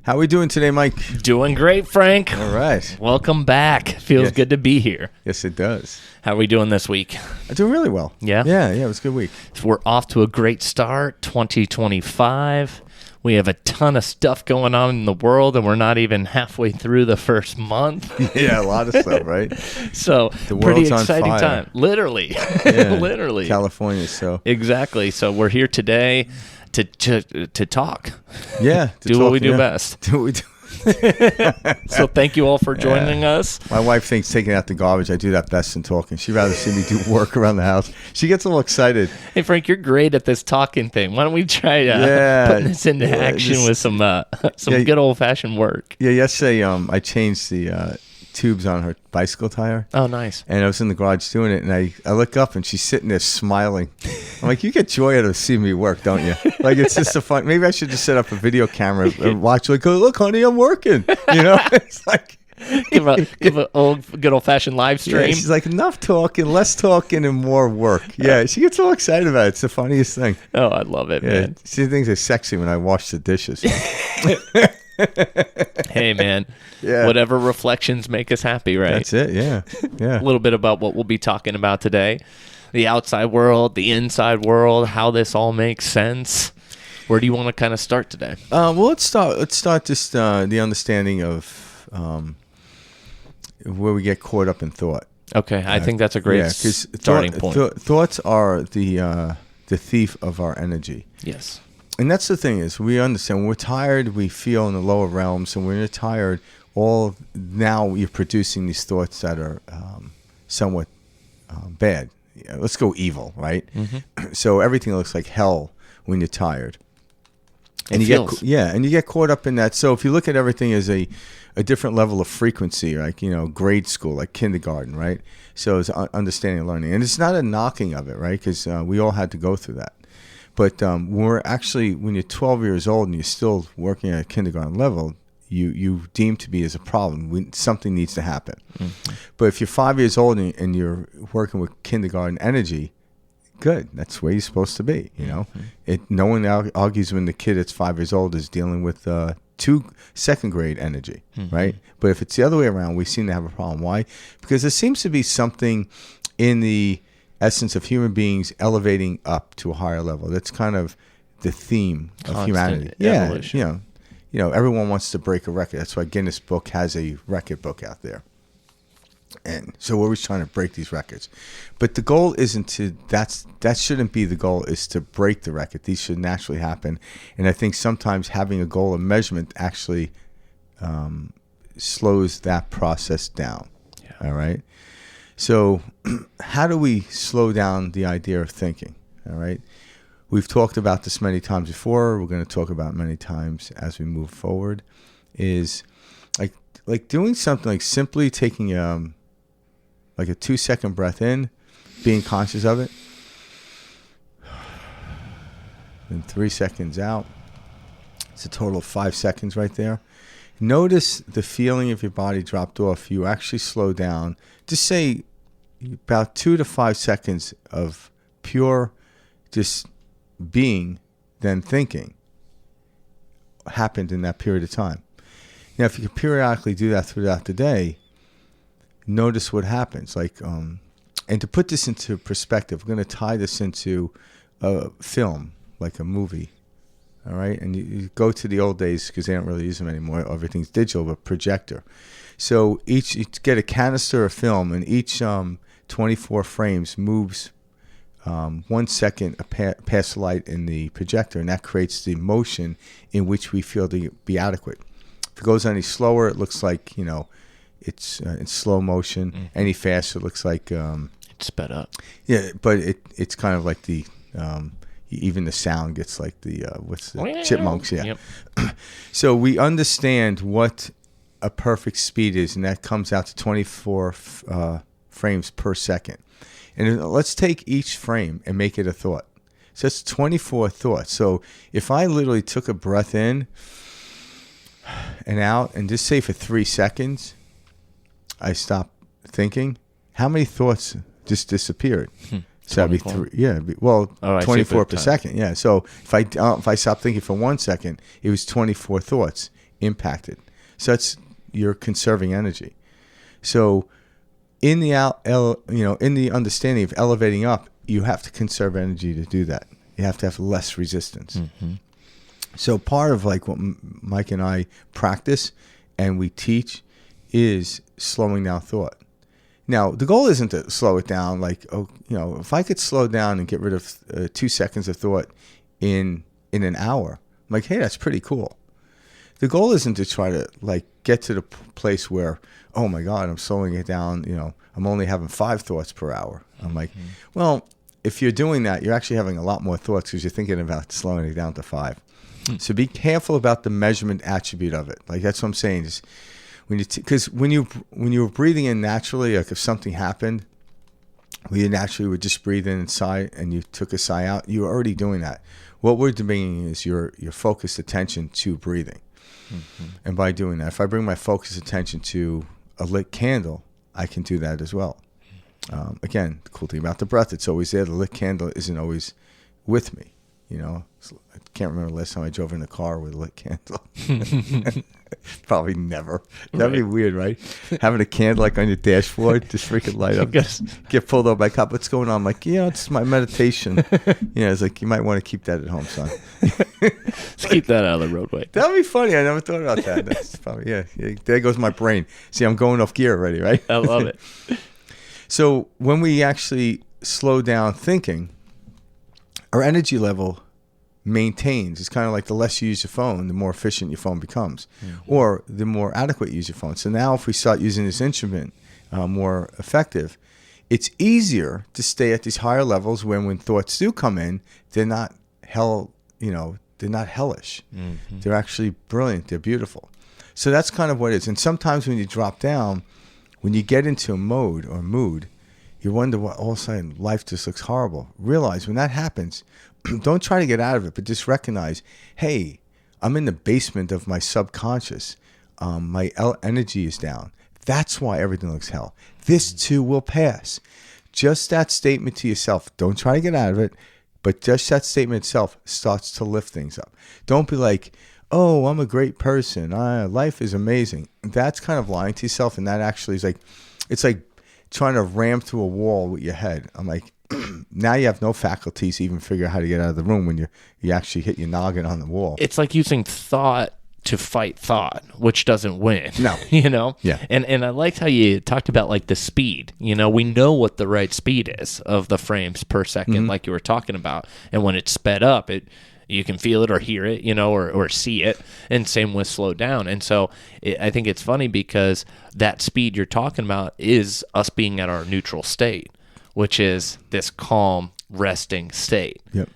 How are we doing today, Mike? Doing great, Frank. All right. Welcome back. Feels good to be here. Yes, it does. How are we doing this week? I'm doing really well. Yeah? Yeah, it was a good week. So we're off to a great start, 2025. We have a ton of stuff going on in the world, and we're not even halfway through the first month. Yeah, a lot of stuff, right? So, The pretty world's on exciting fire. time. Literally. Yeah. Literally. California, so. Exactly. So we're here today to talk. Yeah. Do what we do best. Do what we do. So thank you all for joining us. My wife thinks taking out the garbage, I do that best than talking. She'd rather see me do work around the house. She gets a little excited. Hey, Frank, you're great at this talking thing. Why don't we try putting this into action with some good old-fashioned work? Yeah, yesterday I changed the tubes on her bicycle tire. Oh, nice. And I was in the garage doing it, and I look up, and she's sitting there smiling. I'm like, you get joy out of seeing me work, don't you? Like, it's just a fun. Maybe I should just set up a video camera and watch. Like, oh, look, honey, I'm working. You know, it's like give a good old-fashioned live stream. Yeah, she's like, enough talking, less talking, and more work. Yeah, she gets all excited about it. It's the funniest thing. Oh, I love it, man. She thinks it's sexy when I wash the dishes. Hey, man. Yeah. Whatever reflections make us happy, right? That's it. Yeah. A little bit about what we'll be talking about today. The outside world, the inside world, how this all makes sense. Where do you want to kind of start today? Well, let's start just the understanding of where we get caught up in thought. Okay, I think that's a great starting point. Thoughts are the thief of our energy. Yes. And that's the thing is, we understand when we're tired, we feel in the lower realms, and when you're tired, now you're producing these thoughts that are somewhat bad. Yeah, let's go evil, right? Mm-hmm. So everything looks like hell when you're tired. And you get caught up in that. So if you look at everything as a different level of frequency, like, grade school, like kindergarten, right? So it's understanding and learning. And it's not a knocking of it, right? Because we all had to go through that. But when you're 12 years old and you're still working at a kindergarten level, you deem to be as a problem. Something needs to happen. Mm-hmm. But if you're 5 years old and you're working with kindergarten energy, good. That's where you're supposed to be. Mm-hmm. No one argues when the kid that's 5 years old is dealing with second grade energy, mm-hmm. right? But if it's the other way around, we seem to have a problem. Why? Because there seems to be something in the essence of human beings elevating up to a higher level. That's kind of the theme of humanity. Evolution. Yeah, everyone wants to break a record. That's why Guinness Book has a record book out there. And so we're always trying to break these records. But the goal isn't that shouldn't be the goal, is to break the record. These should naturally happen. And I think sometimes having a goal of measurement actually slows that process down. Yeah. All right? So how do we slow down the idea of thinking? All right? We've talked about this many times before. We're going to talk about it many times as we move forward. Is like doing something like simply taking like a 2-second breath in, being conscious of it, and 3 seconds out. It's a total of 5 seconds right there. Notice the feeling of your body dropped off. You actually slow down. Just say about 2 to 5 seconds of pure just being, then thinking happened in that period of time. Now, if you can periodically do that throughout the day, notice what happens. And to put this into perspective, we're going to tie this into a film, like a movie. All right, and you go to the old days because they don't really use them anymore. Everything's digital, but projector. So you get a canister of film, and each 24 frames moves 1 second past light in the projector, and that creates the motion in which we feel to be adequate. If it goes any slower, it looks like it's in slow motion. Mm-hmm. Any faster, it looks like it's sped up. Yeah, but it's kind of like the even the sound gets like the chipmunks. Yeah. Yep. So we understand what a perfect speed is, and that comes out to 24 frames per second. And let's take each frame and make it a thought. So that's 24 thoughts. So if I literally took a breath in and out, and just say for 3 seconds, I stopped thinking, how many thoughts just disappeared? So that'd be 3. Yeah. 24 per second. Yeah. So if I stopped thinking for 1 second, it was 24 thoughts impacted. So that's you're conserving energy. So in the in the understanding of elevating up, you have to conserve energy to do that. You have to have less resistance. Mm-hmm. So part of like what Mike and I practice and we teach is slowing down thought. Now, the goal isn't to slow it down like, if I could slow down and get rid of 2 seconds of thought in an hour, I'm like, hey, that's pretty cool. The goal isn't to try to like get to the place where, oh my God, I'm slowing it down. I'm only having 5 thoughts per hour. I'm like, well, if you're doing that, you're actually having a lot more thoughts because you're thinking about slowing it down to 5. So be careful about the measurement attribute of it. Like that's what I'm saying is because when you were breathing in naturally, like if something happened, where you naturally would just breathe in and sigh and you took a sigh out, you were already doing that. What we're bringing is your focused attention to breathing. Mm-hmm. And by doing that, if I bring my focused attention to a lit candle, I can do that as well. Again, the cool thing about the breath, it's always there. The lit candle isn't always with me. I can't remember the last time I drove in a car with a lit candle. Probably never. That'd be weird, right? Having a candle like on your dashboard, just freaking light up. Get pulled over by a cop. What's going on? I'm like, it's my meditation. It's like, you might want to keep that at home, son. Let's keep that out of the roadway. That'd be funny. I never thought about that. That's probably, there goes my brain. See, I'm going off gear already, right? I love it. So when we actually slow down thinking, our energy level maintains. It's kind of like the less you use your phone, the more efficient your phone becomes, or the more adequate you use your phone. So now if we start using this instrument more effective, it's easier to stay at these higher levels when thoughts do come in, they're not they're not hellish. Mm-hmm. They're actually brilliant. They're beautiful. So that's kind of what it is. And sometimes when you drop down, when you get into a mode or mood, you wonder why all of a sudden life just looks horrible. Realize when that happens, don't try to get out of it, but just recognize, hey, I'm in the basement of my subconscious. My energy is down. That's why everything looks hell. This too will pass. Just that statement to yourself. Don't try to get out of it, but just that statement itself starts to lift things up. Don't be like, oh, I'm a great person. Life is amazing. That's kind of lying to yourself, and that actually is like, it's like trying to ram through a wall with your head. I'm like, now you have no faculties to even figure out how to get out of the room when you actually hit your noggin on the wall. It's like using thought to fight thought, which doesn't win. No. Yeah. And I liked how you talked about like the speed. We know what the right speed is of the frames per second, like you were talking about. And when it's sped up, you can feel it or hear it, or see it. And same with slow down. And so I think it's funny because that speed you're talking about is us being at our neutral state, which is this calm, resting state. Yep.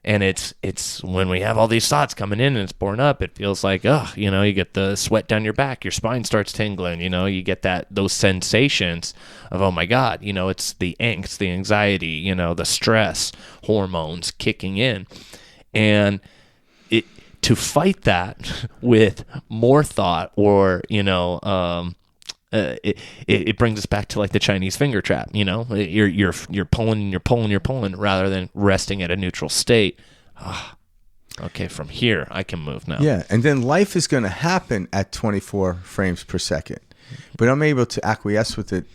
And it's when we have all these thoughts coming in and it's born up, it feels like, you get the sweat down your back, your spine starts tingling, you get those sensations of, oh my God, it's the angst, the anxiety, the stress hormones kicking in. And to fight that with more thought or, it brings us back to like the Chinese finger trap. You're pulling rather than resting at a neutral state. Okay, from here I can move now. Yeah, and then life is going to happen at 24 frames per second, but I'm able to acquiesce with it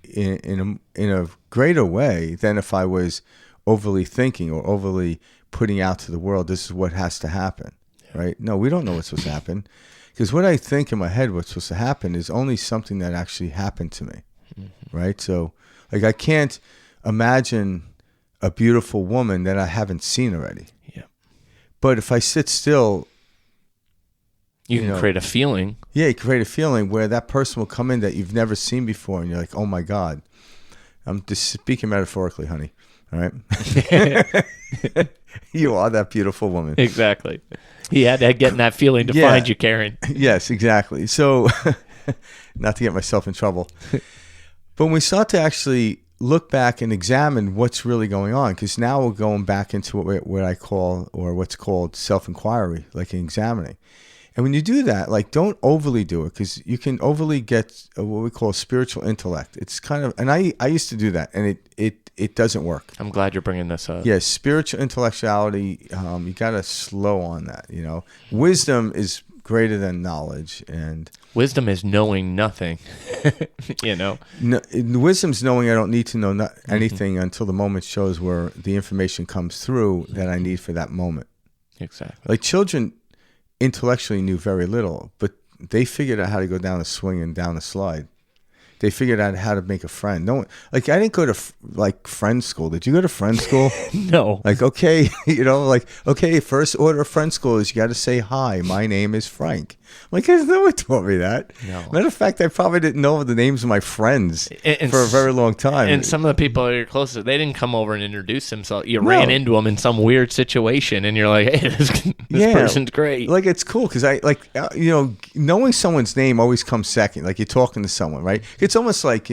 in a greater way than if I was overly thinking or overly putting out to the world, this is what has to happen, right? No, we don't know what's supposed to happen. Because what I think in my head what's supposed to happen is only something that actually happened to me, right? So, like, I can't imagine a beautiful woman that I haven't seen already. Yeah. But if I sit still... You can create a feeling. Yeah, you create a feeling where that person will come in that you've never seen before, and you're like, oh my God. I'm just speaking metaphorically, honey. All right? You are that beautiful woman. Exactly. He had to get in that feeling to find you, Karen. Yes, exactly. So, not to get myself in trouble. But when we start to actually look back and examine what's really going on, because now we're going back into what I call, or what's called self-inquiry, like examining. And when you do that, like, don't overly do it, because you can overly get what we call spiritual intellect. It's kind of, and I used to do that, and it doesn't work. I'm glad you're bringing this up. Yeah, spiritual intellectuality, you got to slow on that, Wisdom is greater than knowledge, and wisdom is knowing nothing. wisdom's knowing I don't need to know anything until the moment shows where the information comes through that I need for that moment. Exactly. Like children intellectually knew very little, but they figured out how to go down a swing and down a slide. They figured out how to make a friend. No one, like I didn't go to friend school. Did you go to friend school? No. Like, okay, okay, first order of friend school is you got to say hi. My name is Frank. I'm like, no one taught me that. No. Matter of fact, I probably didn't know the names of my friends for a very long time. And some of the people you're close to, they didn't come over and introduce themselves. You ran into them in some weird situation, and you're like, hey, this person's great. Like, it's cool because knowing someone's name always comes second. Like, you're talking to someone, right? It's almost like,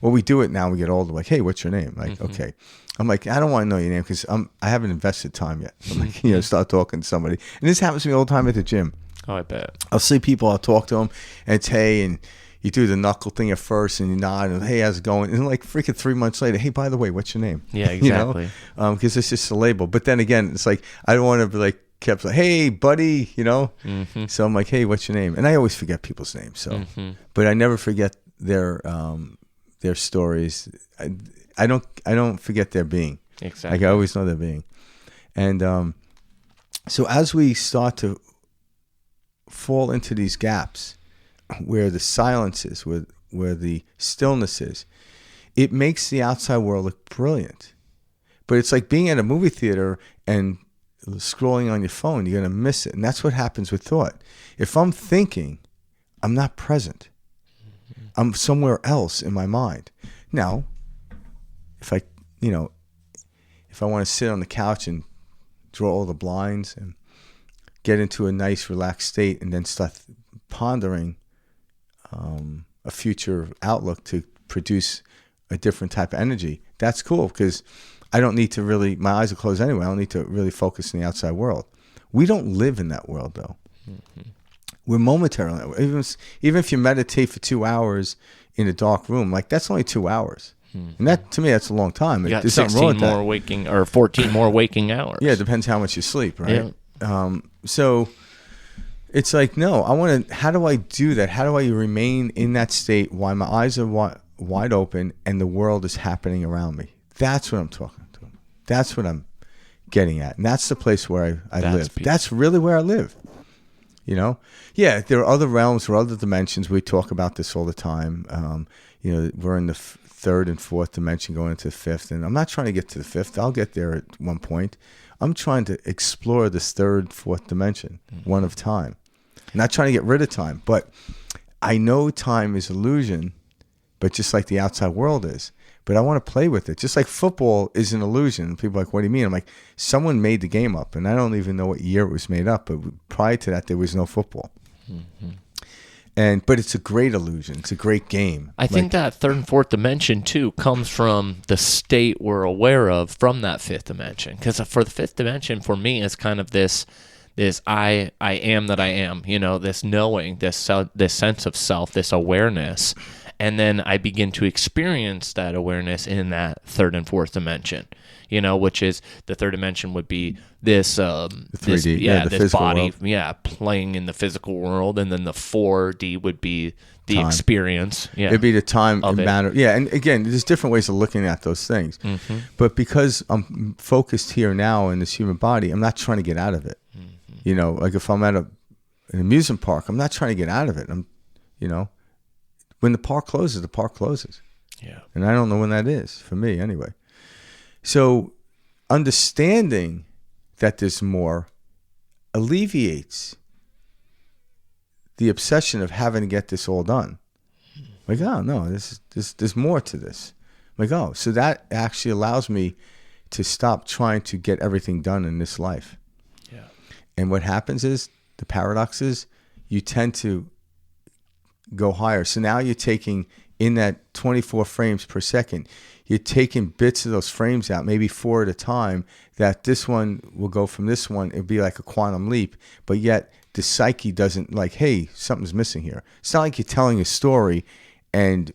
we do it now. We get older. Like, hey, what's your name? Like, okay. I'm like, I don't want to know your name because I haven't invested time yet. I'm like, start talking to somebody. And this happens to me all the time at the gym. Oh, I bet. I'll see people, I'll talk to them, and it's, hey, and you do the knuckle thing at first, and you nod, and hey, how's it going? And like freaking 3 months later, hey, by the way, what's your name? Yeah, exactly. Because it's just a label. But then again, it's like, I don't want to be like, kept like, hey, buddy, So I'm like, hey, what's your name? And I always forget people's names. So, but I never forget their stories. I don't forget their being. Exactly. Like I always know their being. And so as we start to fall into these gaps where the silence is, where the stillness is, it makes the outside world look brilliant. But it's like being at a movie theater and scrolling on your phone. You're going to miss it. And that's what happens with thought. If I'm thinking, I'm not present. I'm somewhere else in my mind. Now, if I want to sit on the couch and draw all the blinds and get into a nice relaxed state and then start pondering a future outlook to produce a different type of energy, that's cool because I don't need to really, my eyes are closed anyway, I don't need to really focus on the outside world. We don't live in that world though. We're momentarily, even if you meditate for 2 hours in a dark room, like that's only 2 hours. And that, to me, that's a long time. You got 16 more waking or 14 more waking hours. Yeah, it depends how much you sleep, right? Yeah. So it's like, no, how do I do that? How do I remain in that state while my eyes are wide open and the world is happening around me? That's what I'm talking to. That's what I'm getting at. And that's the place where I live. Peace. That's really where I live. Yeah, there are other realms or other dimensions. We talk about this all the time. We're in the third and fourth dimension going into the fifth. And I'm not trying to get to the fifth. I'll get there at one point. I'm trying to explore this third, fourth dimension, one of time. I'm not trying to get rid of time. But I know time is illusion, but just like the outside world is. But I want to play with it. Just like football is an illusion. People are like, what do you mean? I'm like, someone made the game up. And I don't even know what year it was made up. But prior to that, there was no football. But it's a great illusion. It's a great game. I think that third and fourth dimension, too, comes from the state we're aware of from that fifth dimension. Because for the fifth dimension, for me, it's kind of this I am that I am, this knowing, this sense of self, this awareness. And then I begin to experience that awareness in that third and fourth dimension, which is the third dimension would be this, 3D, this body, world. Playing in the physical world. And then the 4D would be the time. Experience. Yeah. It'd be the time and matter. Yeah. And again, there's different ways of looking at those things. But because I'm focused here now in this human body, I'm not trying to get out of it. Like if I'm at an amusement park, I'm not trying to get out of it. When the park closes, the park closes. Yeah. And I don't know when that is, for me anyway. So understanding that there's more alleviates the obsession of having to get this all done. Like, oh, no, there's more to this. Like, oh, so that actually allows me to stop trying to get everything done in this life. Yeah. And what happens is, the paradox is, you tend to go higher. So now you're taking, in that 24 frames per second, you're taking bits of those frames out, maybe 4 at a time, that this one will go from this one. It'll be like a quantum leap, but yet the psyche doesn't like, hey, something's missing here. It's not like you're telling a story and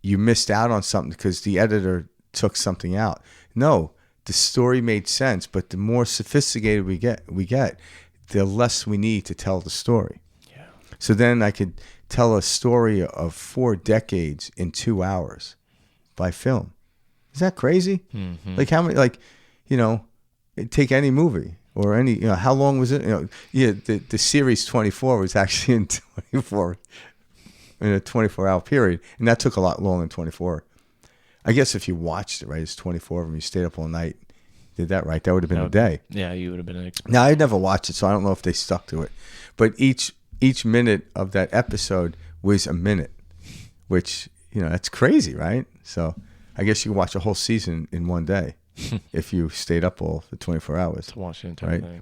you missed out on something because the editor took something out. No, the story made sense, but the more sophisticated we get, the less we need to tell the story. Yeah. So then I could tell a story of 4 decades in 2 hours by film. Is that crazy? Mm-hmm. Like how many, like, you know, take any movie or any, you know, how long was it? You know, yeah, the series 24 was actually in 24, in a 24-hour period. And that took a lot longer than 24. I guess if you watched it, right, it's 24 of them. You stayed up all night, did that right. That would have been a day. Yeah, you would have been. Now, I never watched it, so I don't know if they stuck to it. But each minute of that episode was a minute, which, you know, that's crazy, right? So I guess you could watch a whole season in one day if you stayed up all the 24 hours. To watch the entire thing.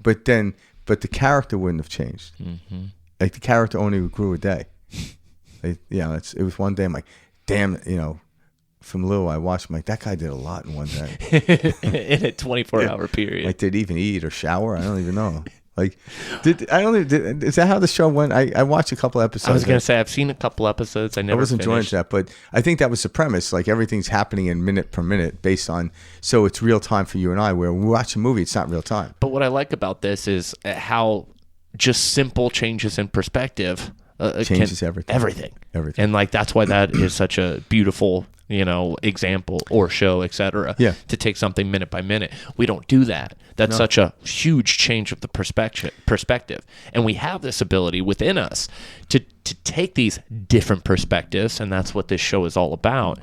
But the character wouldn't have changed. Mm-hmm. Like the character only grew a day. Like, you know, it was one day. I'm like, damn, you know, from Lou, I watched. I'm like, that guy did a lot in one day. In a 24-hour period. Like, did he even eat or shower? I don't even know. Like, is that how the show went? I watched a couple episodes. I was gonna say I've seen a couple episodes. I wasn't joined to that, but I think that was the premise. Like everything's happening in minute per minute, based on, so it's real time for you and I. Where we watch a movie, it's not real time. But what I like about this is how just simple changes in perspective changes everything. And like that's why that is such a beautiful, you know, example or show, etc. Yeah. To take something minute by minute. We don't do that. That's such a huge change of the perspective. And we have this ability within us to take these different perspectives, and that's what this show is all about,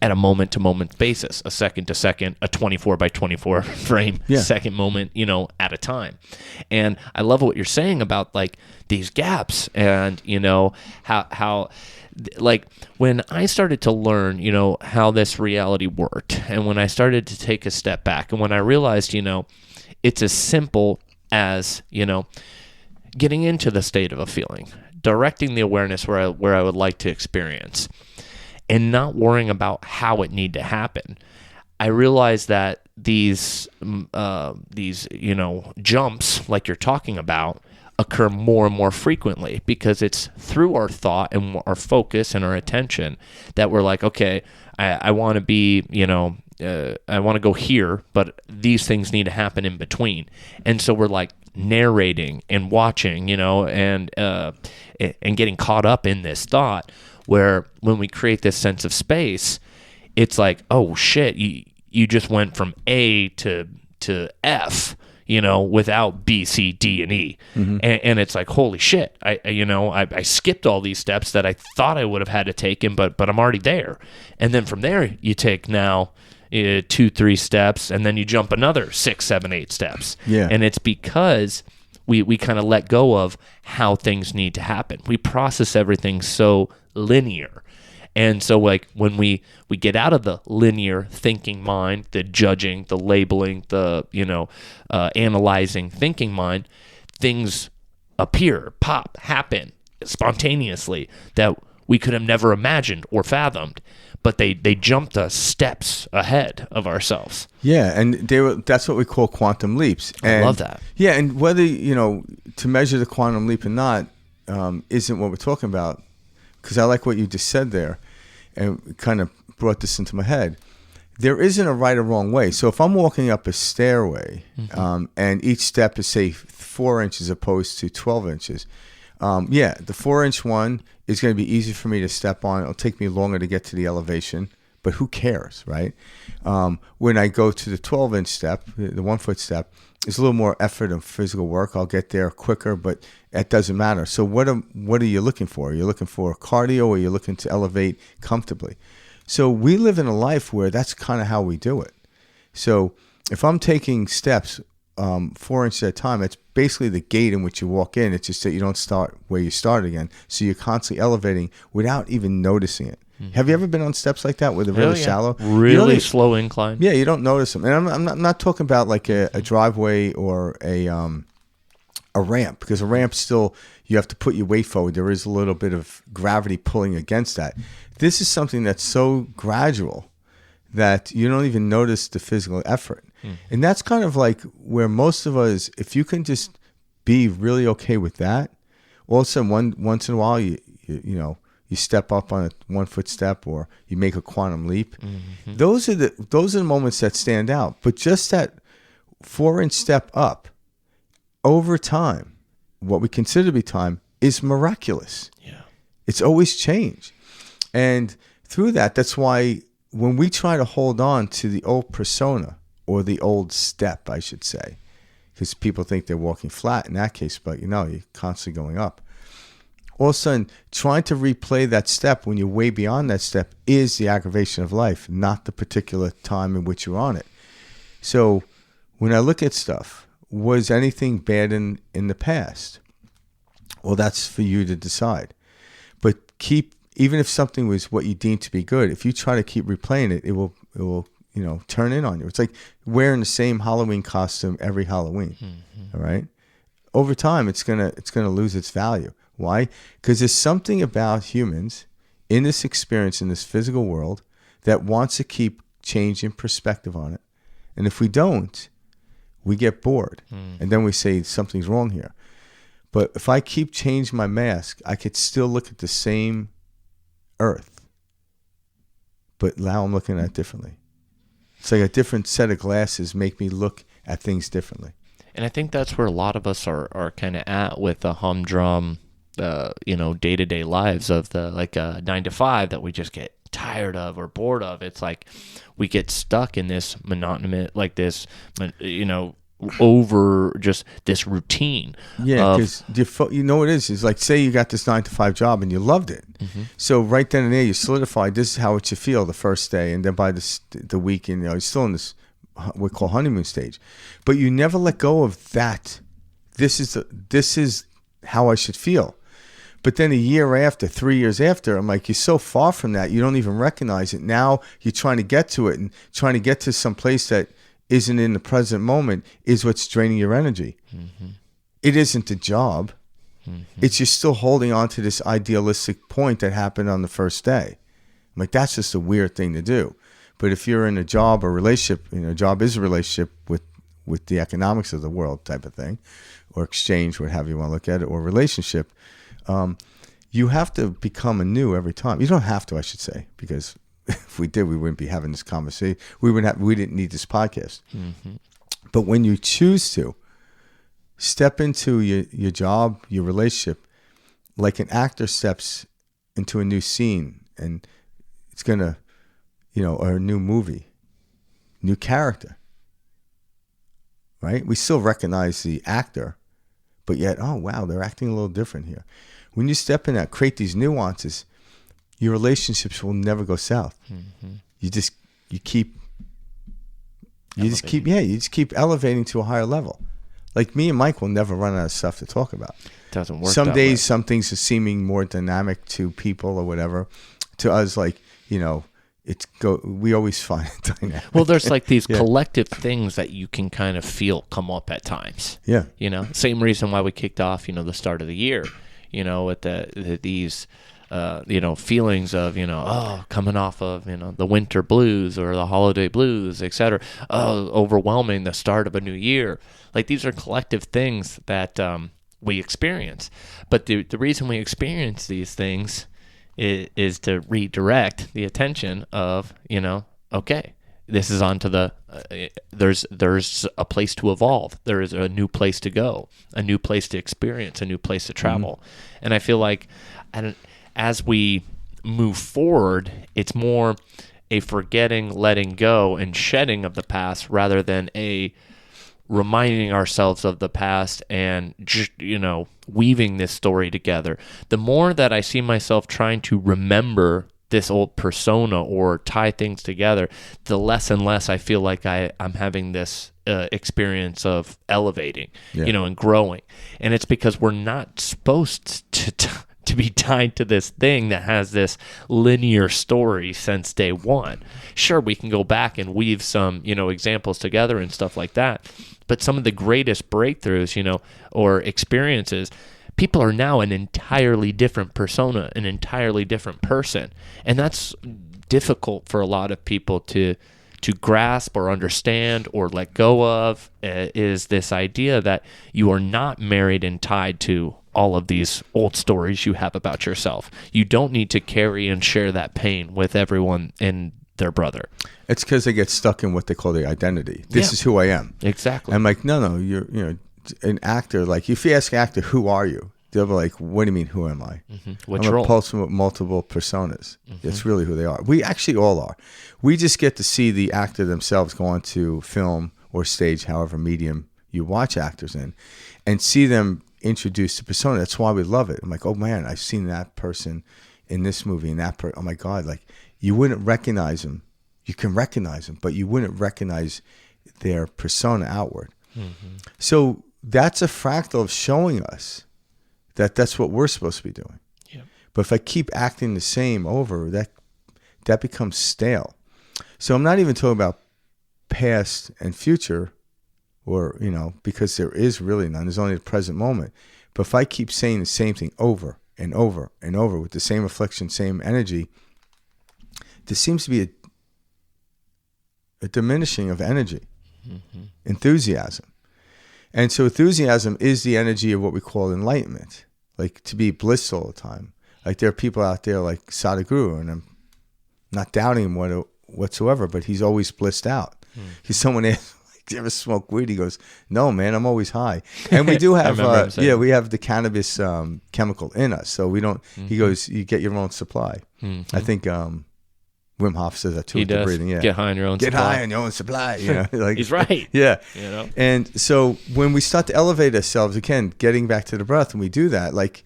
at a moment-to-moment basis, a second-to-second, a 24-by-24 frame second moment, you know, at a time. And I love what you're saying about, like, these gaps and, you know, how like, when I started to learn, you know, how this reality worked, and when I started to take a step back, and when I realized, you know, it's as simple as, you know, getting into the state of a feeling, directing the awareness where I would like to experience, and not worrying about how it need to happen. I realized that these you know, jumps like you're talking about occur more and more frequently, because it's through our thought and our focus and our attention that we're like, okay, I want to be, you know, I want to go here, but these things need to happen in between. And so we're like narrating and watching, you know, and getting caught up in this thought, where when we create this sense of space, it's like, oh shit, you just went from A to F, you know, without B, C, D, and E. Mm-hmm. And it's like, holy shit, I skipped all these steps that I thought I would have had to take in, but I'm already there. And then from there, you take now 2-3 steps, and then you jump another 6, 7, 8 steps. Yeah. And it's because we kind of let go of how things need to happen. We process everything so linear. And so, like, when we get out of the linear thinking mind, the judging, the labeling, the, you know, analyzing thinking mind, things appear, pop, happen spontaneously that we could have never imagined or fathomed. But they jumped us steps ahead of ourselves. Yeah, and that's what we call quantum leaps. And, I love that. Yeah, and whether, you know, to measure the quantum leap or not isn't what we're talking about, because I like what you just said there, and kind of brought this into my head. There isn't a right or wrong way. So if I'm walking up a stairway, mm-hmm. And each step is, say, 4 inches opposed to 12 inches, the 4-inch one is going to be easy for me to step on. It'll take me longer to get to the elevation, but who cares, right? When I go to the 12-inch step, the 1-foot step, it's a little more effort and physical work. I'll get there quicker, but it doesn't matter. So what are you looking for? Are you looking for cardio, or are you looking to elevate comfortably? So we live in a life where that's kind of how we do it. So if I'm taking steps 4 inches at a time, it's basically the gate in which you walk in. It's just that you don't start where you started again. So you're constantly elevating without even noticing it. Mm-hmm. Have you ever been on steps like that where they're really shallow? Really slow incline. Yeah, you don't notice them. And I'm not talking about like a driveway or a ramp, because a ramp still, you have to put your weight forward. There is a little bit of gravity pulling against that. This is something that's so gradual that you don't even notice the physical effort. And that's kind of like where most of us, if you can just be really okay with that, all of a sudden once in a while you step up on a 1-foot step, or you make a quantum leap. Mm-hmm. Those are the moments that stand out. But just that 4-inch step up over time, what we consider to be time is miraculous. Yeah. It's always change. And through that, that's why when we try to hold on to the old persona, or the old step, I should say, because people think they're walking flat in that case, but you're constantly going up. All of a sudden, trying to replay that step when you're way beyond that step is the aggravation of life, not the particular time in which you're on it. So when I look at stuff, was anything bad in the past? Well, that's for you to decide. But even if something was what you deem to be good, if you try to keep replaying it, it will turn in on you. It's like wearing the same Halloween costume every Halloween. Mm-hmm. All right. Over time, it's gonna lose its value. Why? Because there's something about humans in this experience, in this physical world, that wants to keep changing perspective on it. And if we don't, we get bored. And then we say something's wrong here. But if I keep changing my mask, I could still look at the same earth. But now I'm looking at it differently. It's like a different set of glasses make me look at things differently. And I think that's where a lot of us are kind of at with the humdrum, day-to-day lives of the 9 to 5 that we just get tired of or bored of. It's like we get stuck in this monotonous, like this, over just this routine. Yeah, because you know what it is? It's like, say you got this 9 to 5 job and you loved it. Mm-hmm. So right then and there, you solidified this is how it should feel the first day. And then by the weekend, you're still in this, we call honeymoon stage. But you never let go of that. This is how I should feel. But then a year after, 3 years after, I'm like, you're so far from that, you don't even recognize it. Now you're trying to get to it, and trying to get to some place that isn't in the present moment is what's draining your energy. Mm-hmm. It isn't the job. Mm-hmm. It's you're still holding on to this idealistic point that happened on the first day. I'm like, that's just a weird thing to do. But if you're in a job or relationship, job is a relationship with the economics of the world type of thing, or exchange, whatever you want to look at it, or relationship, you have to become anew every time. You don't have to, I should say, because if we did, we wouldn't be having this conversation. We didn't need this podcast. Mm-hmm. But when you choose to step into your job, your relationship, like an actor steps into a new scene, and it's gonna, or a new movie, new character, right? We still recognize the actor, but yet, oh wow, they're acting a little different here. When you step in that, create these nuances, your relationships will never go south. Mm-hmm. You just keep elevating to a higher level. Like me and Mike will never run out of stuff to talk about. Doesn't work. Some days, some things are seeming more dynamic to people or whatever. To us, we always find it dynamic. Well, there's like these collective things that you can kind of feel come up at times. Yeah. Same reason why we kicked off, the start of the year, with these feelings of, coming off of, the winter blues or the holiday blues, etc. Overwhelming the start of a new year. Like these are collective things that we experience. But the reason we experience these things is to redirect the attention of, okay, this is onto the, there's a place to evolve. There is a new place to go, a new place to experience, a new place to travel. Mm-hmm. And I feel like as we move forward, it's more a forgetting, letting go, and shedding of the past rather than a reminding ourselves of the past and just, weaving this story together. The more that I see myself trying to remember this old persona or tie things together, the less and less I feel like I'm having this experience of elevating, and growing. And it's because we're not supposed to be tied to this thing that has this linear story since day one. Sure, we can go back and weave some, examples together and stuff like that. But some of the greatest breakthroughs, or experiences, people are now an entirely different persona, an entirely different person. And that's difficult for a lot of people to grasp or understand or let go of, is this idea that you are not married and tied to all of these old stories you have about yourself. You don't need to carry and share that pain with everyone and their brother. It's because they get stuck in what they call the identity. This is who I am. Exactly. I'm like, no, you're an actor, like if you ask an actor, who are you? They'll be like, what do you mean, who am I? Which I'm role? a person with multiple personas. That's really who they are. We actually all are. We just get to see the actor themselves go on to film or stage, however medium you watch actors in, and see them introduce the persona. That's why we love it. I'm like, oh man, I've seen that person in this movie, and that person. Oh my God, like you wouldn't recognize them. You can recognize them, but you wouldn't recognize their persona outward. So that's a fractal of showing us that that's what we're supposed to be doing. Yeah. But if I keep acting the same over, that becomes stale. So I'm not even talking about past and future, or, because there is really none. There's only the present moment. But if I keep saying the same thing over and over and over with the same reflection, same energy, there seems to be a diminishing of energy, enthusiasm. And so enthusiasm is the energy of what we call enlightenment, like to be blissed all the time. Like there are people out there like Sadhguru, and I'm not doubting him whatsoever, but he's always blissed out. He's someone asked, do you ever smoke weed? He goes, no, man, I'm always high. And we do have, we have the cannabis chemical in us. So we don't, he goes, you get your own supply. I think Wim Hof says that too. He with the does. breathing. Yeah. Get high on your own supply. Get high on your own supply. Like, he's right. Yeah. You know? And so when we start to elevate ourselves, again, getting back to the breath, and we do that, like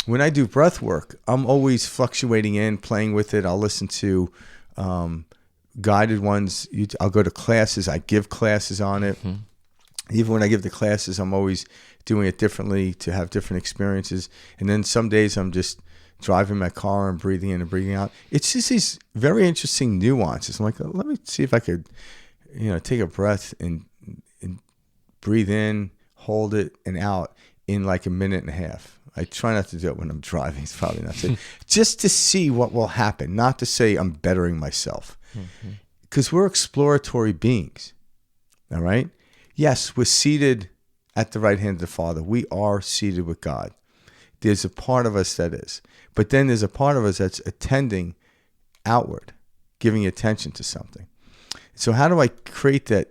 when I do breath work, I'm always fluctuating in, playing with it. I'll listen to guided ones. I'll go to classes. I give classes on it. Even when I give the classes, I'm always doing it differently to have different experiences. And then some days I'm just driving my car and breathing in and breathing out. It's just these very interesting nuances. I'm like, let me see if I could, take a breath and breathe in, hold it, and out in like a minute and a half. I try not to do it when I'm driving. It's probably not safe. Just to see what will happen, not to say I'm bettering myself. Because we're exploratory beings, all right? Yes, we're seated at the right hand of the Father. We are seated with God. There's a part of us that is. But then there's a part of us that's attending outward, giving attention to something. So how do I create that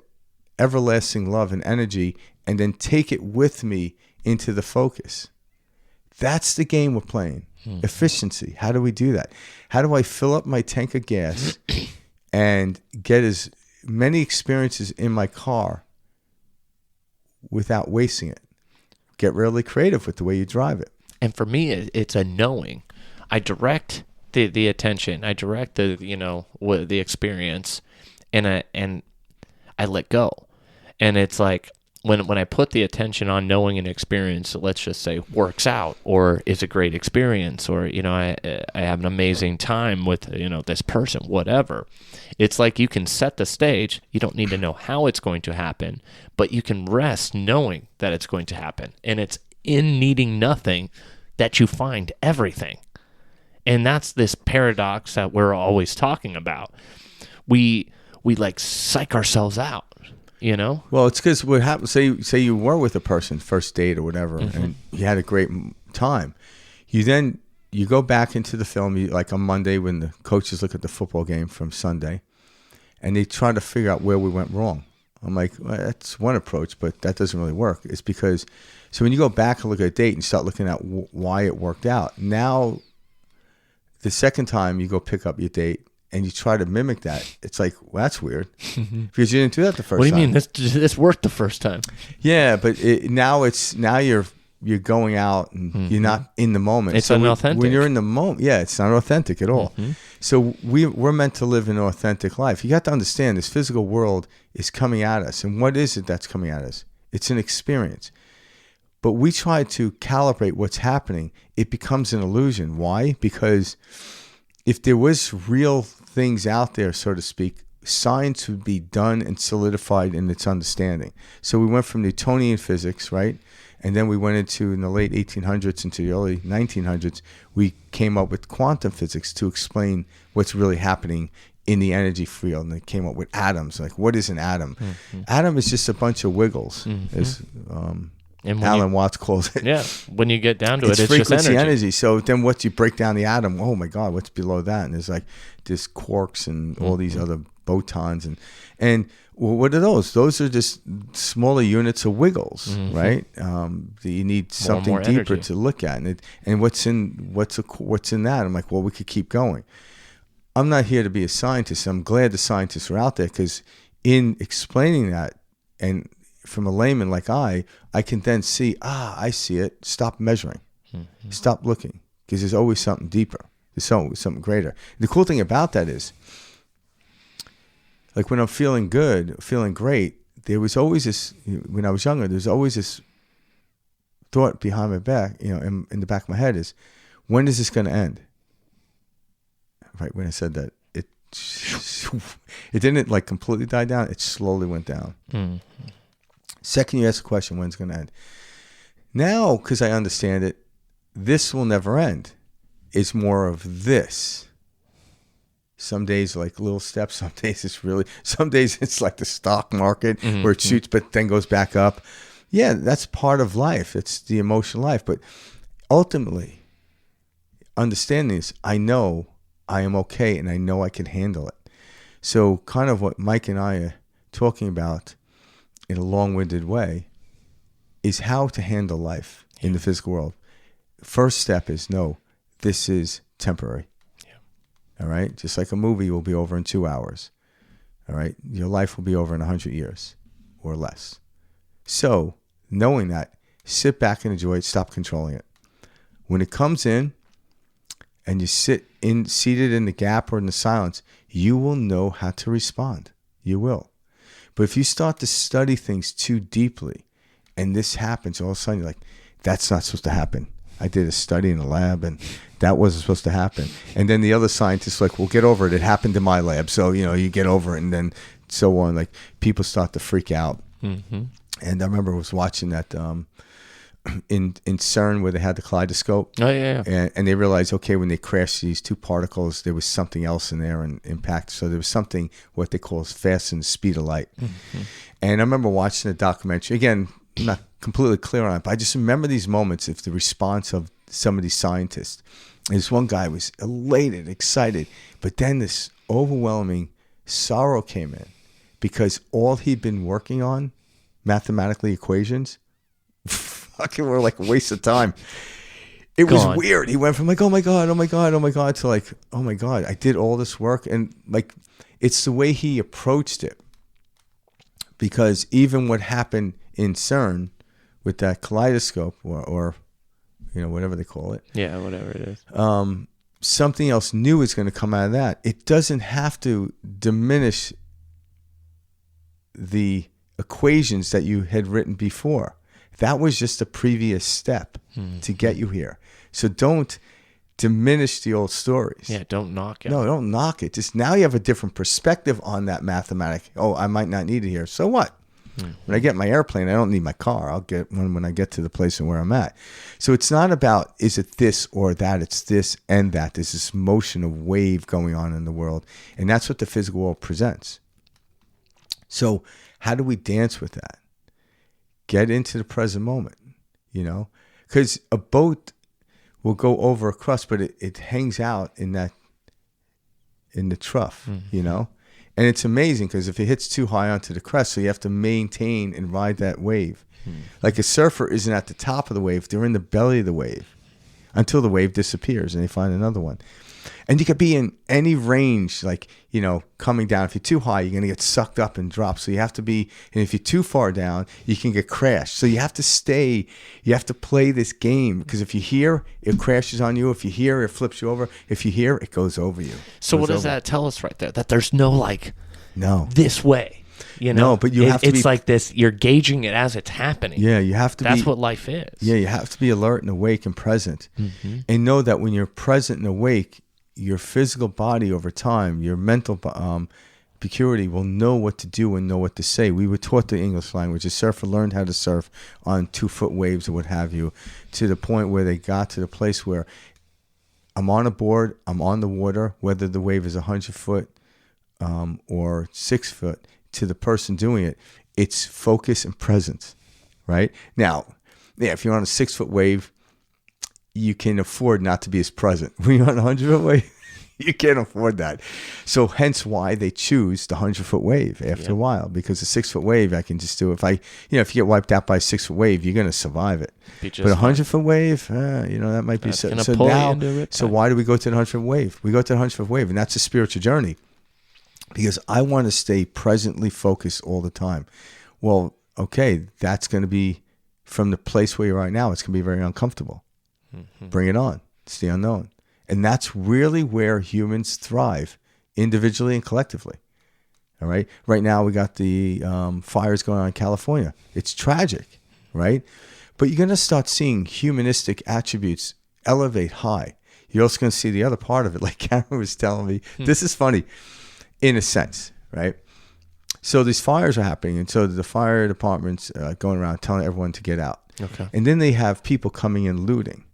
everlasting love and energy and then take it with me into the focus? That's the game we're playing. Efficiency. How do we do that? How do I fill up my tank of gas and get as many experiences in my car without wasting it? Get really creative with the way you drive it. And for me, it's a knowing. I direct the attention. I direct the experience, and I let go. And it's like when I put the attention on knowing an experience, let's just say works out or is a great experience, or I have an amazing time with this person, whatever. It's like you can set the stage. You don't need to know how it's going to happen, but you can rest knowing that it's going to happen. And it's in needing nothing that you find everything. And that's this paradox that we're always talking about. We like psych ourselves out, Well, it's because what happens, say you were with a person, first date or whatever, and you had a great time. You go back into the film, like on Monday when the coaches look at the football game from Sunday, and they try to figure out where we went wrong. I'm like, well, that's one approach, but that doesn't really work. It's because, so when you go back and look at a date and start looking at why it worked out, now the second time you go pick up your date and you try to mimic that, it's like, well, that's weird because you didn't do that the first time. What do you mean? This worked the first time. Yeah, but now you're going out and you're not in the moment. It's unauthentic. When you're in the moment, it's not authentic at all. So we're meant to live an authentic life. You got to understand this physical world is coming at us. And what is it that's coming at us? It's an experience. But we try to calibrate what's happening. It becomes an illusion. Why? Because if there was real things out there, so to speak, science would be done and solidified in its understanding. So we went from Newtonian physics, right? And then we went into, in the late 1800s into the early 1900s, we came up with quantum physics to explain what's really happening in the energy field. And they came up with atoms. Like, what is an atom? Atom is just a bunch of wiggles, as Alan Watts calls it. Yeah, when you get down to it's frequency just energy. So then once you break down the atom, oh my God, what's below that? And there's quarks and all these other photons, and well, what are those? Those are just smaller units of wiggles, right? You need something more deeper energy to look at, and what's in that? I'm like, well, we could keep going. I'm not here to be a scientist. I'm glad the scientists are out there, because in explaining that, and from a layman like I can then see, I see it. Stop measuring. Stop looking, because there's always something deeper. There's always something greater. The cool thing about that is, like when I'm feeling good, feeling great, there was always this, when I was younger, there's always this thought behind my back, in the back of my head is, when is this going to end? Right when I said that, it didn't like completely die down. It slowly went down. Second, you ask the question, when's it going to end? Now, because I understand it, this will never end. It's more of this. Some days like little steps. Some days it's like the stock market where it shoots but then goes back up. Yeah, that's part of life. It's the emotional life. But ultimately, understanding this, I know I am okay, and I know I can handle it. So kind of what Mike and I are talking about in a long-winded way is how to handle life in the physical world. First step is no, this is temporary. Yeah. All right? Just like a movie will be over in 2 hours. All right? Your life will be over in 100 years or less. So knowing that, sit back and enjoy it. Stop controlling it. When it comes in, and you seated in the gap or in the silence, you will know how to respond. You will. But if you start to study things too deeply, and this happens, all of a sudden you're like, that's not supposed to happen. I did a study in the lab, and that wasn't supposed to happen. And then the other scientists like, well, get over it. It happened in my lab. So, you get over it, and then so on. Like, people start to freak out. And I remember I was watching that in CERN where they had the kaleidoscope. Oh, yeah. And they realized, okay, when they crashed these two particles, there was something else in there and impact. So there was something, what they call fast and speed of light. And I remember watching the documentary. Again, I'm not completely clear on it, but I just remember these moments of the response of some of these scientists. And this one guy was elated, excited, but then this overwhelming sorrow came in because all he'd been working on, mathematically equations, fucking were like a waste of time. It was weird. He went from like, oh my God, to like, oh my God, I did all this work. And like, it's the way he approached it. Because even what happened in CERN with that kaleidoscope or whatever they call it. Yeah, whatever it is. Something else new is going to come out of that. It doesn't have to diminish the equations that you had written before. That was just a previous step to get you here. So don't diminish the old stories. Yeah, don't knock it. No, don't knock it. Just now you have a different perspective on that mathematic. Oh, I might not need it here. So what? When I get my airplane, I don't need my car. I'll get one when I get to the place and where I'm at. So it's not about, is it this or that? It's this and that. There's this motion of wave going on in the world. And that's what the physical world presents. So how do we dance with that? Get into the present moment, because a boat will go over a crust, but it hangs out in the trough, and it's amazing because if it hits too high onto the crest, so you have to maintain and ride that wave. Like a surfer isn't at the top of the wave; they're in the belly of the wave until the wave disappears and they find another one. And you could be in any range, like, coming down. If you're too high, you're going to get sucked up and drop. So you have to be, and if you're too far down, you can get crashed. So you have to play this game, because if you hear, it crashes on you. If you hear, it flips you over. If you hear, it goes over you. So what does that tell us right there? That there's no this way. No, but you have to it's like this, you're gauging it as it's happening. Yeah, you have to That's what life is. Yeah, you have to be alert and awake and present. And know that when you're present and awake, your physical body over time, your mental purity will know what to do and know what to say. We were taught the English language. A surfer learned how to surf on 2-foot waves or what have you, to the point where they got to the place where I'm on a board, I'm on the water, whether the wave is 100 foot or 6 foot, to the person doing it, it's focus and presence, right? Now, if you're on a 6-foot wave, you can afford not to be as present. When you're on a 100-foot wave, You can't afford that. So hence why they choose the 100-foot wave after a while, because the 6-foot wave I can just do. If if you get wiped out by a 6-foot wave, you're going to survive it. But a 100-foot wave, that might be so. So now, why do we go to the 100-foot wave? We go to the 100-foot wave, and that's a spiritual journey, because I want to stay presently focused all the time. Well, okay, that's going to be from the place where you're right now. It's going to be very uncomfortable. Bring it on. It's the unknown. And that's really where humans thrive, individually and collectively. All right. Right now, we got the fires going on in California. It's tragic, right? But you're going to start seeing humanistic attributes elevate high. You're also going to see the other part of it, like Cameron was telling me. This is funny, in a sense, right? So these fires are happening, and so the fire department's going around telling everyone to get out. Okay. And then they have people coming in looting.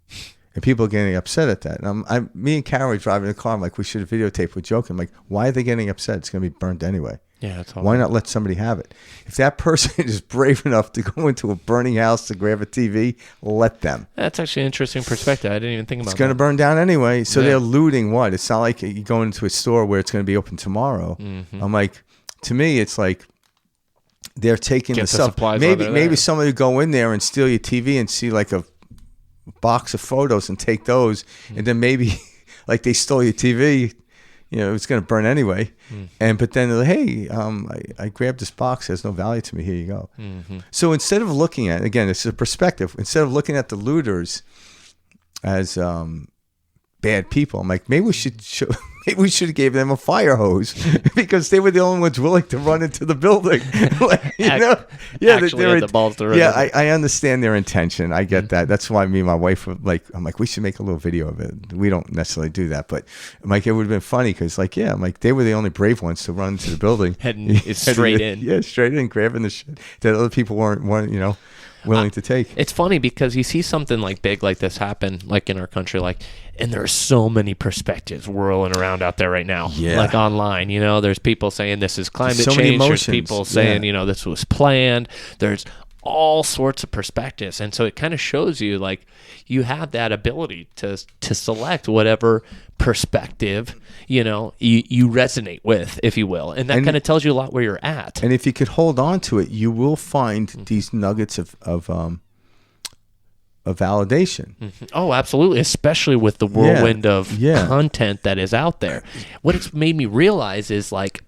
And people are getting upset at that. And me and Karen were driving the car. I'm like, we should have videotaped. We're joking. I'm like, why are they getting upset? It's going to be burnt anyway. Yeah, that's all. Why not let somebody have it? If that person is brave enough to go into a burning house to grab a TV, let them. That's actually an interesting perspective. I didn't even think about that. It's going to burn down anyway. So they're looting what? It's not like you go into a store where it's going to be open tomorrow. I'm like, to me, it's like they're taking the stuff. Maybe somebody would go in there and steal your TV and see like a box of photos and take those, and then maybe like they stole your TV, it's going to burn anyway. But then they're like, hey, I grabbed this box, it has no value to me, here you go. So instead of looking at, again, this is a perspective, instead of looking at the looters as bad people, I'm like, maybe we should have gave them a fire hose because they were the only ones willing to run into the building. Actually had the balls to run. Yeah, I understand their intention. I get that. That's why me and my wife were like, I'm like, we should make a little video of it. We don't necessarily do that, but I'm like, it would have been funny because, like, I'm like, they were the only brave ones to run into the building, heading straight in. Yeah, straight in, grabbing the shit that other people weren't willing to take. It's funny because you see something like big like this happen, like in our country, and there are so many perspectives whirling around out there right now. Yeah. Like online, there's people saying this is climate so many change. emotions. There's people saying, this was planned. There's all sorts of perspectives. And so it kind of shows you like you have that ability to select whatever perspective, you resonate with, if you will. And that kind of tells you a lot where you're at. And if you could hold on to it, you will find these nuggets of validation. Oh, absolutely. Especially with the whirlwind of content that is out there. What it's made me realize is like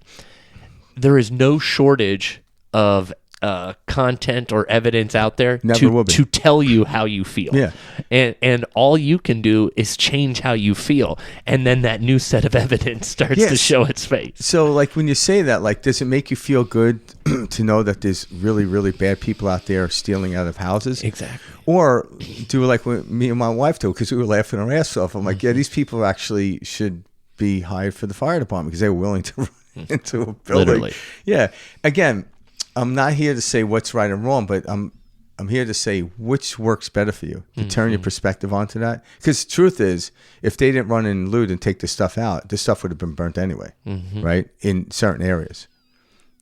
there is no shortage of content or evidence out there to tell you how you feel. Yeah. And all you can do is change how you feel. And then that new set of evidence starts to show its face. So like when you say that, like, does it make you feel good to know that there's really, really bad people out there stealing out of houses? Exactly. Or do like what me and my wife do, because we were laughing our ass off. I'm like, yeah, these people actually should be hired for the fire department because they were willing to run into a building. Literally. Yeah. Again, I'm not here to say what's right and wrong, but I'm here to say which works better for you, to turn your perspective onto that. Because the truth is, if they didn't run in and loot and take this stuff out, this stuff would have been burnt anyway, right, in certain areas.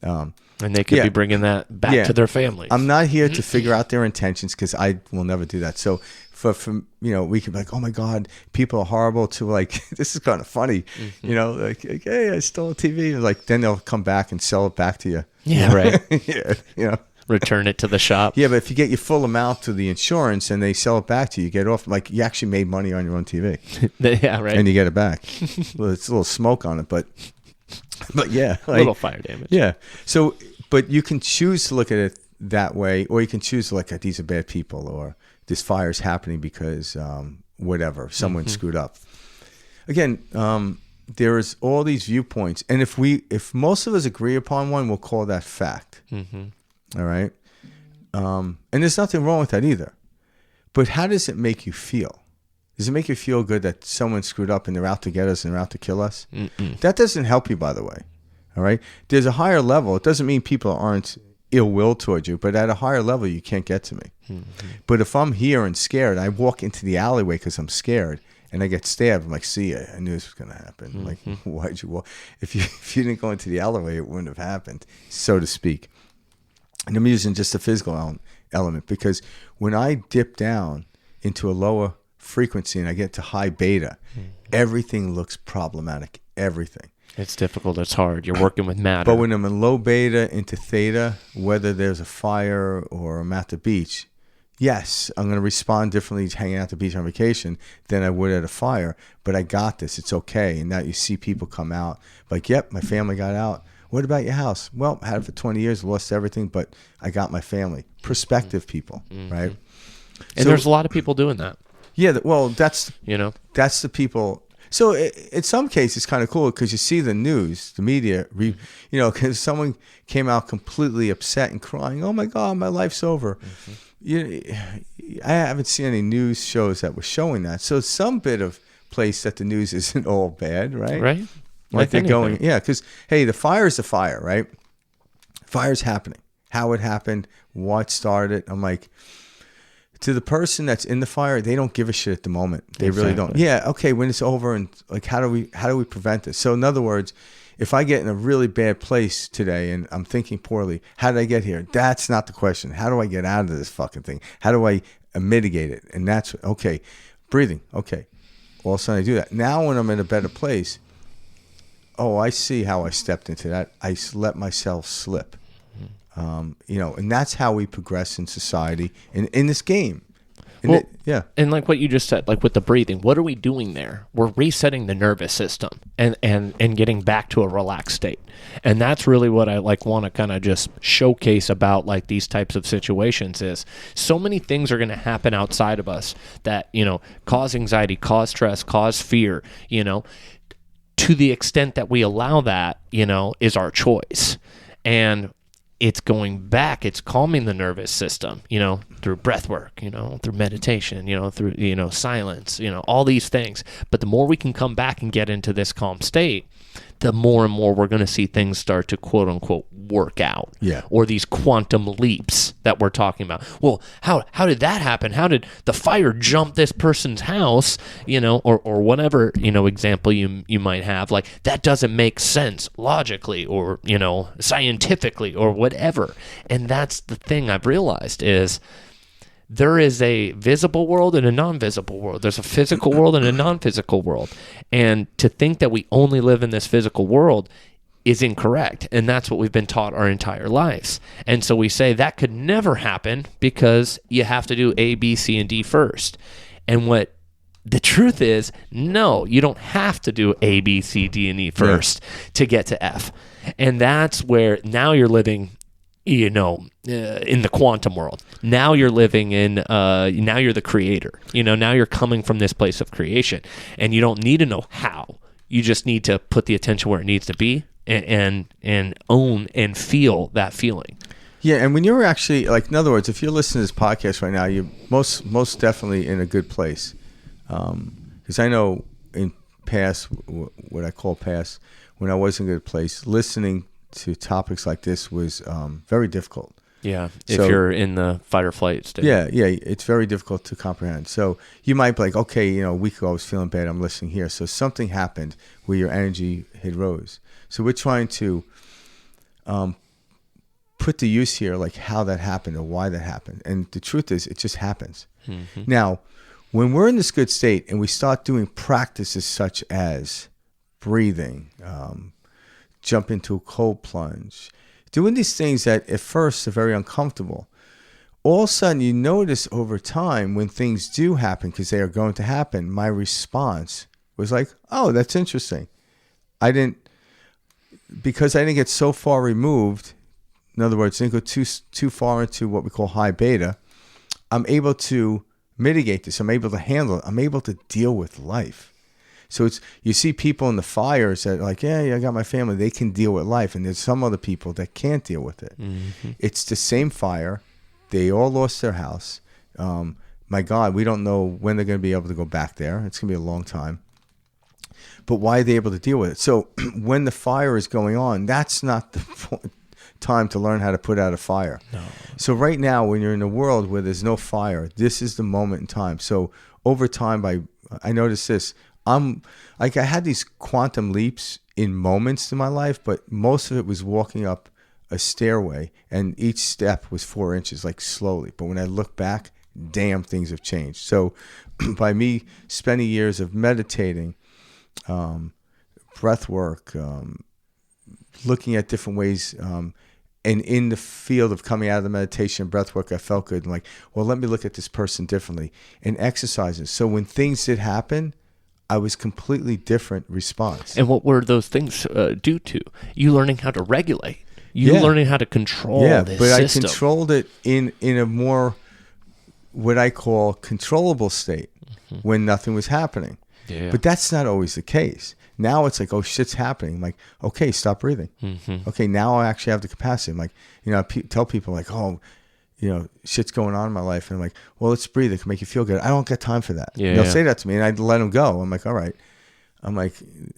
And they could be bringing that back to their families. I'm not here to figure out their intentions because I will never do that. So for we could be like, oh my God, people are horrible, to like, this is kind of funny, like, hey, I stole a TV. And like, then they'll come back and sell it back to you. Yeah, right. Yeah, return it to the shop. Yeah, but if you get your full amount to the insurance and they sell it back to you, you get off, like, you actually made money on your own TV. Yeah, right. And you get it back. Well, it's a little smoke on it, but yeah. Like, a little fire damage. Yeah. So, but you can choose to look at it that way, or you can choose to look at these are bad people, or this fire's happening because whatever, someone screwed up. Again, there is all these viewpoints, and if most of us agree upon one, we'll call that fact. All right, and there's nothing wrong with that either. But how does it make you feel? Does it make you feel good that someone screwed up and they're out to get us and they're out to kill us? That doesn't help you, by the way. All right, there's a higher level. It doesn't mean people aren't ill will towards you, but at a higher level, you can't get to me. But if I'm here and scared, I walk into the alleyway because I'm scared, and I get stabbed. I'm like, see, I knew this was going to happen. Like, why'd you walk? If you didn't go into the alleyway, it wouldn't have happened, so to speak. And I'm using just the physical element because when I dip down into a lower frequency and I get to high beta, everything looks problematic. Everything. It's difficult. It's hard. You're working with matter. But when I'm in low beta into theta, whether there's a fire or I'm at the beach, yes, I'm going to respond differently hanging out at the beach on vacation than I would at a fire. But I got this. It's okay. And now you see people come out like, yep, my family got out. What about your house? Well, I had it for 20 years, lost everything, but I got my family. Perspective people, right? And there's a lot of people doing that. Yeah, well, that's the people. So in some cases, it's kind of cool because you see the news, the media, because someone came out completely upset and crying, oh my God, my life's over. I haven't seen any news shows that were showing that. So some bit of place that the news isn't all bad, right? Right. Like they're going, because, hey, the fire is the fire, right? Fire's happening. How it happened, what started it. I'm like, to the person that's in the fire, they don't give a shit at the moment. They really don't. Yeah, okay, when it's over, and like, how do we prevent this? So in other words, if I get in a really bad place today and I'm thinking poorly, how did I get here? That's not the question. How do I get out of this fucking thing? How do I mitigate it? And that's, okay, breathing, okay. All of a sudden I do that. Now when I'm in a better place, oh, I see how I stepped into that. I let myself slip. And that's how we progress in society in this game. And like what you just said, like with the breathing, what are we doing there? We're resetting the nervous system and getting back to a relaxed state. And that's really what I want to kind of just showcase about like these types of situations is so many things are going to happen outside of us that, cause anxiety, cause stress, cause fear, to the extent that we allow that, is our choice. And it's going back, it's calming the nervous system, through breath work, through meditation, through, silence, all these things. But the more we can come back and get into this calm state, the more and more we're going to see things start to quote unquote work out. Yeah. Or these quantum leaps that we're talking about. Well, how did that happen? How did the fire jump this person's house? Or whatever, example you might have. Like that doesn't make sense logically or, scientifically or whatever. And that's the thing I've realized is there is a visible world and a non-visible world. There's a physical world and a non-physical world. And to think that we only live in this physical world is incorrect. And that's what we've been taught our entire lives. And so we say that could never happen because you have to do A, B, C, and D first. And what the truth is, no, you don't have to do A, B, C, D, and E first to get to F. And that's where now you're living in the quantum world. Now you're living in, now you're the creator. Now you're coming from this place of creation. And you don't need to know how. You just need to put the attention where it needs to be and own and feel that feeling. Yeah, and when you're actually, like, in other words, if you're listening to this podcast right now, you're most definitely in a good place. Because I know in past, what I call past, when I was in a good place, listening to topics like this was very difficult. Yeah, if you're in the fight or flight state. Yeah, it's very difficult to comprehend. So you might be like, okay, a week ago I was feeling bad, I'm listening here. So something happened where your energy had rose. So we're trying to put the use here, like how that happened or why that happened. And the truth is, it just happens. Mm-hmm. Now, when we're in this good state and we start doing practices such as breathing, jump into a cold plunge, doing these things that at first are very uncomfortable, all of a sudden you notice over time when things do happen, because they are going to happen, my response was like, oh, that's interesting. Because I didn't get so far removed, in other words, didn't go too far into what we call high beta, I'm able to mitigate this. I'm able to handle it. I'm able to deal with life. So you see people in the fires that are like, yeah, I got my family. They can deal with life. And there's some other people that can't deal with it. Mm-hmm. It's the same fire. They all lost their house. My God, we don't know when they're going to be able to go back there. It's going to be a long time. But why are they able to deal with it? So when the fire is going on, that's not the time to learn how to put out a fire. No. So right now, when you're in a world where there's no fire, this is the moment in time. So over time, I noticed this. I had these quantum leaps in moments in my life, but most of it was walking up a stairway, and each step was 4 inches, like slowly. But when I look back, damn, things have changed. So by me spending years of meditating, breath work, looking at different ways, and in the field of coming out of the meditation and breath work, I felt good. I'm like, well, let me look at this person differently, and exercises. So when things did happen, I was completely different response. And what were those things due to? You learning how to regulate. You learning how to control this system. I controlled it in a more what I call controllable state when nothing was happening. Yeah. But that's not always the case. Now it's like, oh, shit's happening. I'm like, okay, stop breathing. Okay, now I actually have the capacity. I'm like, I tell people like, oh, shit's going on in my life. And I'm like, well, let's breathe. It can make you feel good. I don't get time for that. Yeah. They'll say that to me, and I let them go. I'm like, all right. I'm like,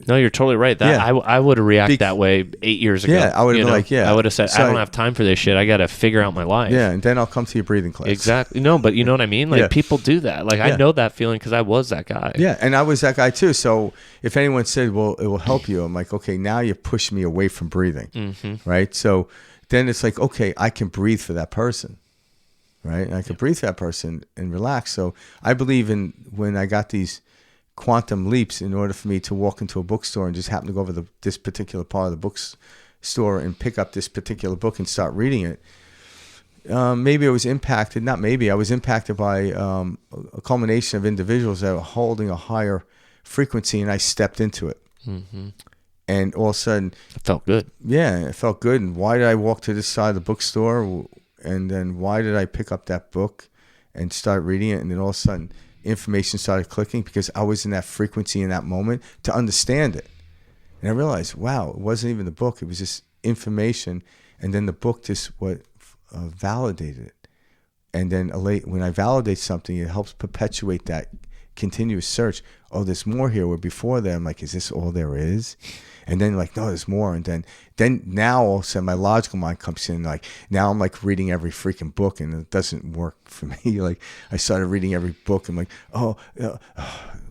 no, you're totally right. That I would have reacted that way 8 years ago. Yeah, I would have been like, I would have said, I don't have time for this shit. I got to figure out my life. Yeah, and then I'll come to your breathing class. Exactly. No, but you know what I mean? Like people do that. Like I know that feeling because I was that guy. Yeah, and I was that guy too. So if anyone said, well, it will help you, I'm like, okay, now you're pushing me away from breathing, right? So then it's like, okay, I can breathe for that person, right? And I can breathe for that person and relax. So I believe in when I got these quantum leaps in order for me to walk into a bookstore and just happen to go over this particular part of the bookstore and pick up this particular book and start reading it. Maybe I was impacted, not maybe, I was impacted by a culmination of individuals that were holding a higher frequency, and I stepped into it. And all of a sudden... It felt good. Yeah, it felt good. And why did I walk to this side of the bookstore? And then why did I pick up that book and start reading it? And then all of a sudden... information started clicking because I was in that frequency in that moment to understand it. And I realized, wow, it wasn't even the book. It was just information. And then the book just validated it. And then when I validate something, it helps perpetuate that continuous search. Oh, there's more here. Where before that, I'm like, is this all there is? And then like, no, there's more. And then now all of a sudden my logical mind comes in. Like now I'm like reading every freaking book, and it doesn't work for me. Like I started reading every book. I'm like, it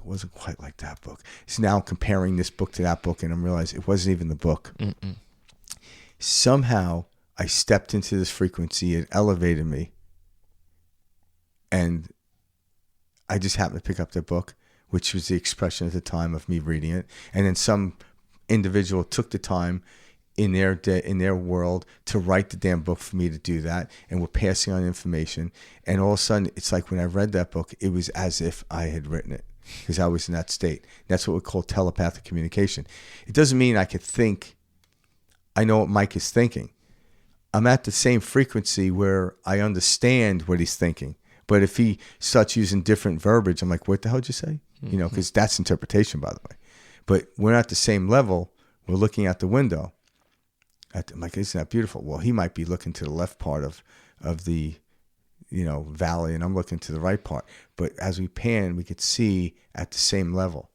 wasn't quite like that book. So now I'm comparing this book to that book, and I'm realizing it wasn't even the book. Somehow I stepped into this frequency. It elevated me. And I just happened to pick up the book, which was the expression at the time of me reading it. And then some individual took the time in their world to write the damn book for me to do that, and we're passing on information. And all of a sudden, it's like when I read that book, it was as if I had written it because I was in that state. That's what we call telepathic communication. It doesn't mean I could think I know what Mike is thinking. I'm at the same frequency where I understand what he's thinking. But if he starts using different verbiage, I'm like, what the hell did you say? Because that's interpretation, by the way. But we're not at the same level. We're looking out the window. I'm like, isn't that beautiful? Well, he might be looking to the left part of the, valley, and I'm looking to the right part. But as we pan, we could see at the same level.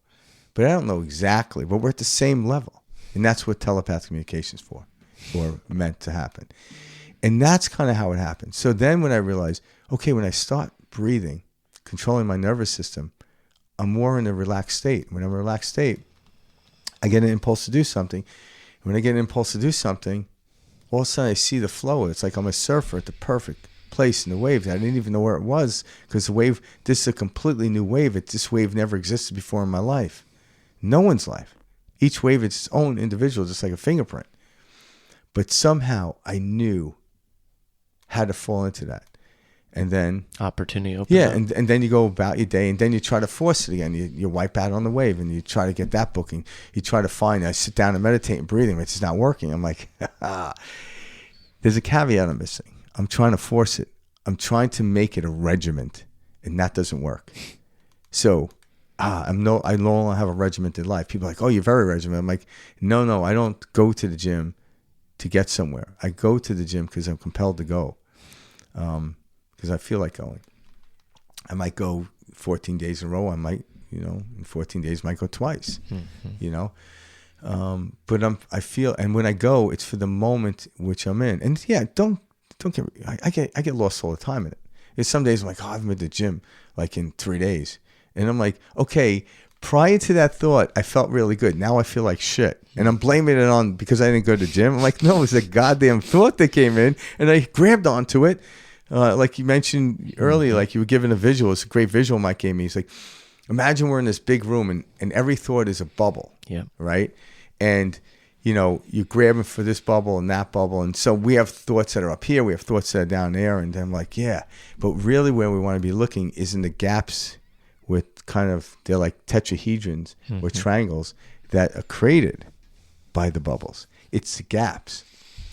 But I don't know exactly, but we're at the same level. And that's what telepathic communication is for, or meant to happen. And that's kind of how it happened. So then when I realized, okay, when I start breathing, controlling my nervous system, I'm more in a relaxed state. When I'm in a relaxed state, I get an impulse to do something. When I get an impulse to do something, all of a sudden I see the flow. It's like I'm a surfer at the perfect place in the waves. I didn't even know where it was because the wave, this is a completely new wave. This wave never existed before in my life. No one's life. Each wave is its own individual, just like a fingerprint. But somehow I knew how to fall into that. And then opportunity opens up. and then you go about your day, and then you try to force it again. You wipe out on the wave, and you try to get that booking. You try to find. I sit down and meditate and breathing, but it's not working. I'm like, there's a caveat I'm missing. I'm trying to force it. I'm trying to make it a regiment, and that doesn't work. So I no longer have a regimented life. People are like, oh, you're very regimented. I'm like, no, I don't go to the gym to get somewhere. I go to the gym because I'm compelled to go. Because I feel like going. I might go 14 days in a row. I might, in 14 days, might go twice, But I feel, and when I go, it's for the moment which I'm in. And yeah, don't get, I get lost all the time in it. There's some days I'm like, I haven't been to the gym like in 3 days. And I'm like, okay, prior to that thought, I felt really good. Now I feel like shit. And I'm blaming it on because I didn't go to the gym. I'm like, no, it's a goddamn thought that came in and I grabbed onto it. like you mentioned earlier, like you were given a visual. It's a great visual Mike gave me. He's like, imagine we're in this big room and every thought is a bubble. Yeah. Right. And, you're grabbing for this bubble and that bubble. And so we have thoughts that are up here. We have thoughts that are down there. And I'm like, yeah. But really where we want to be looking is in the gaps with they're like tetrahedrons or triangles that are created by the bubbles. It's the gaps.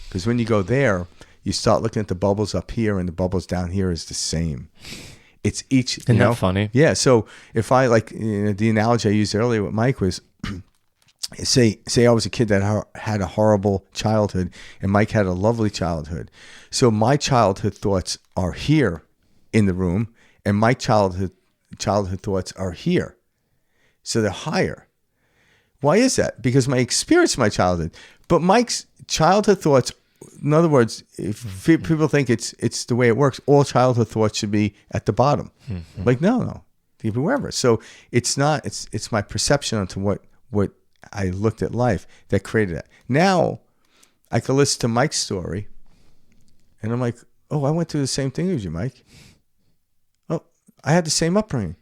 Because when you go there, you start looking at the bubbles up here and the bubbles down here is the same. It's each. Isn't that funny? Yeah. So if I the analogy I used earlier with Mike was, say I was a kid that had a horrible childhood and Mike had a lovely childhood. So my childhood thoughts are here in the room and my childhood thoughts are here. So they're higher. Why is that? Because my experience of my childhood. But Mike's childhood thoughts, in other words, if people think it's the way it works, all childhood thoughts should be at the bottom. Mm-hmm. Like, no, they can be wherever. So it's not, it's my perception onto what I looked at life that created that. Now I could listen to Mike's story and I'm like, oh, I went through the same thing as you, Mike. Oh, I had the same upbringing.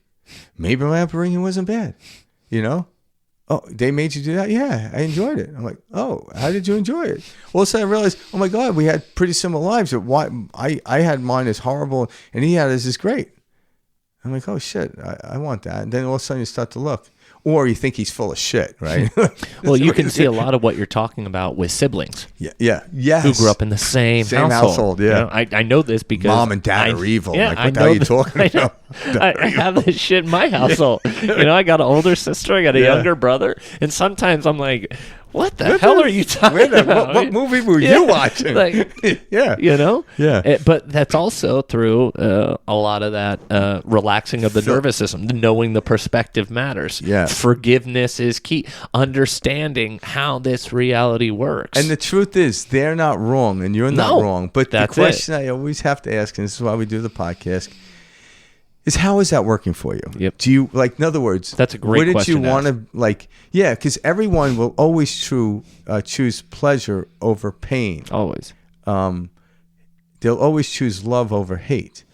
Maybe my upbringing wasn't bad, Oh, they made you do that? Yeah, I enjoyed it. I'm like, oh, how did you enjoy it? All of a sudden I realized, oh my God, we had pretty similar lives. But why I had mine as horrible and he had his is great. I'm like, oh shit, I want that. And then all of a sudden you start to look. Or you think he's full of shit, right? Well, you can see a lot of what you're talking about with siblings. Yeah, yes. Who grew up in the same household. Yeah. I know this because mom and dad are evil. Yeah, like, what the hell are you talking about? I have this shit in my household. I got an older sister, I got a younger brother, and sometimes I'm like, what the hell are you talking about? What movie were you watching? Yeah. Yeah. But that's also through a lot of that relaxing of the nervous system, knowing the perspective matters. Yeah. Forgiveness is key. Understanding how this reality works. And the truth is, they're not wrong, and you're not wrong. But the question I always have to ask, and this is why we do the podcast, is how is that working for you? Yep. Do you, in other words, that's a great question. What did you want to, because everyone will always choose pleasure over pain. Always. They'll always choose love over hate.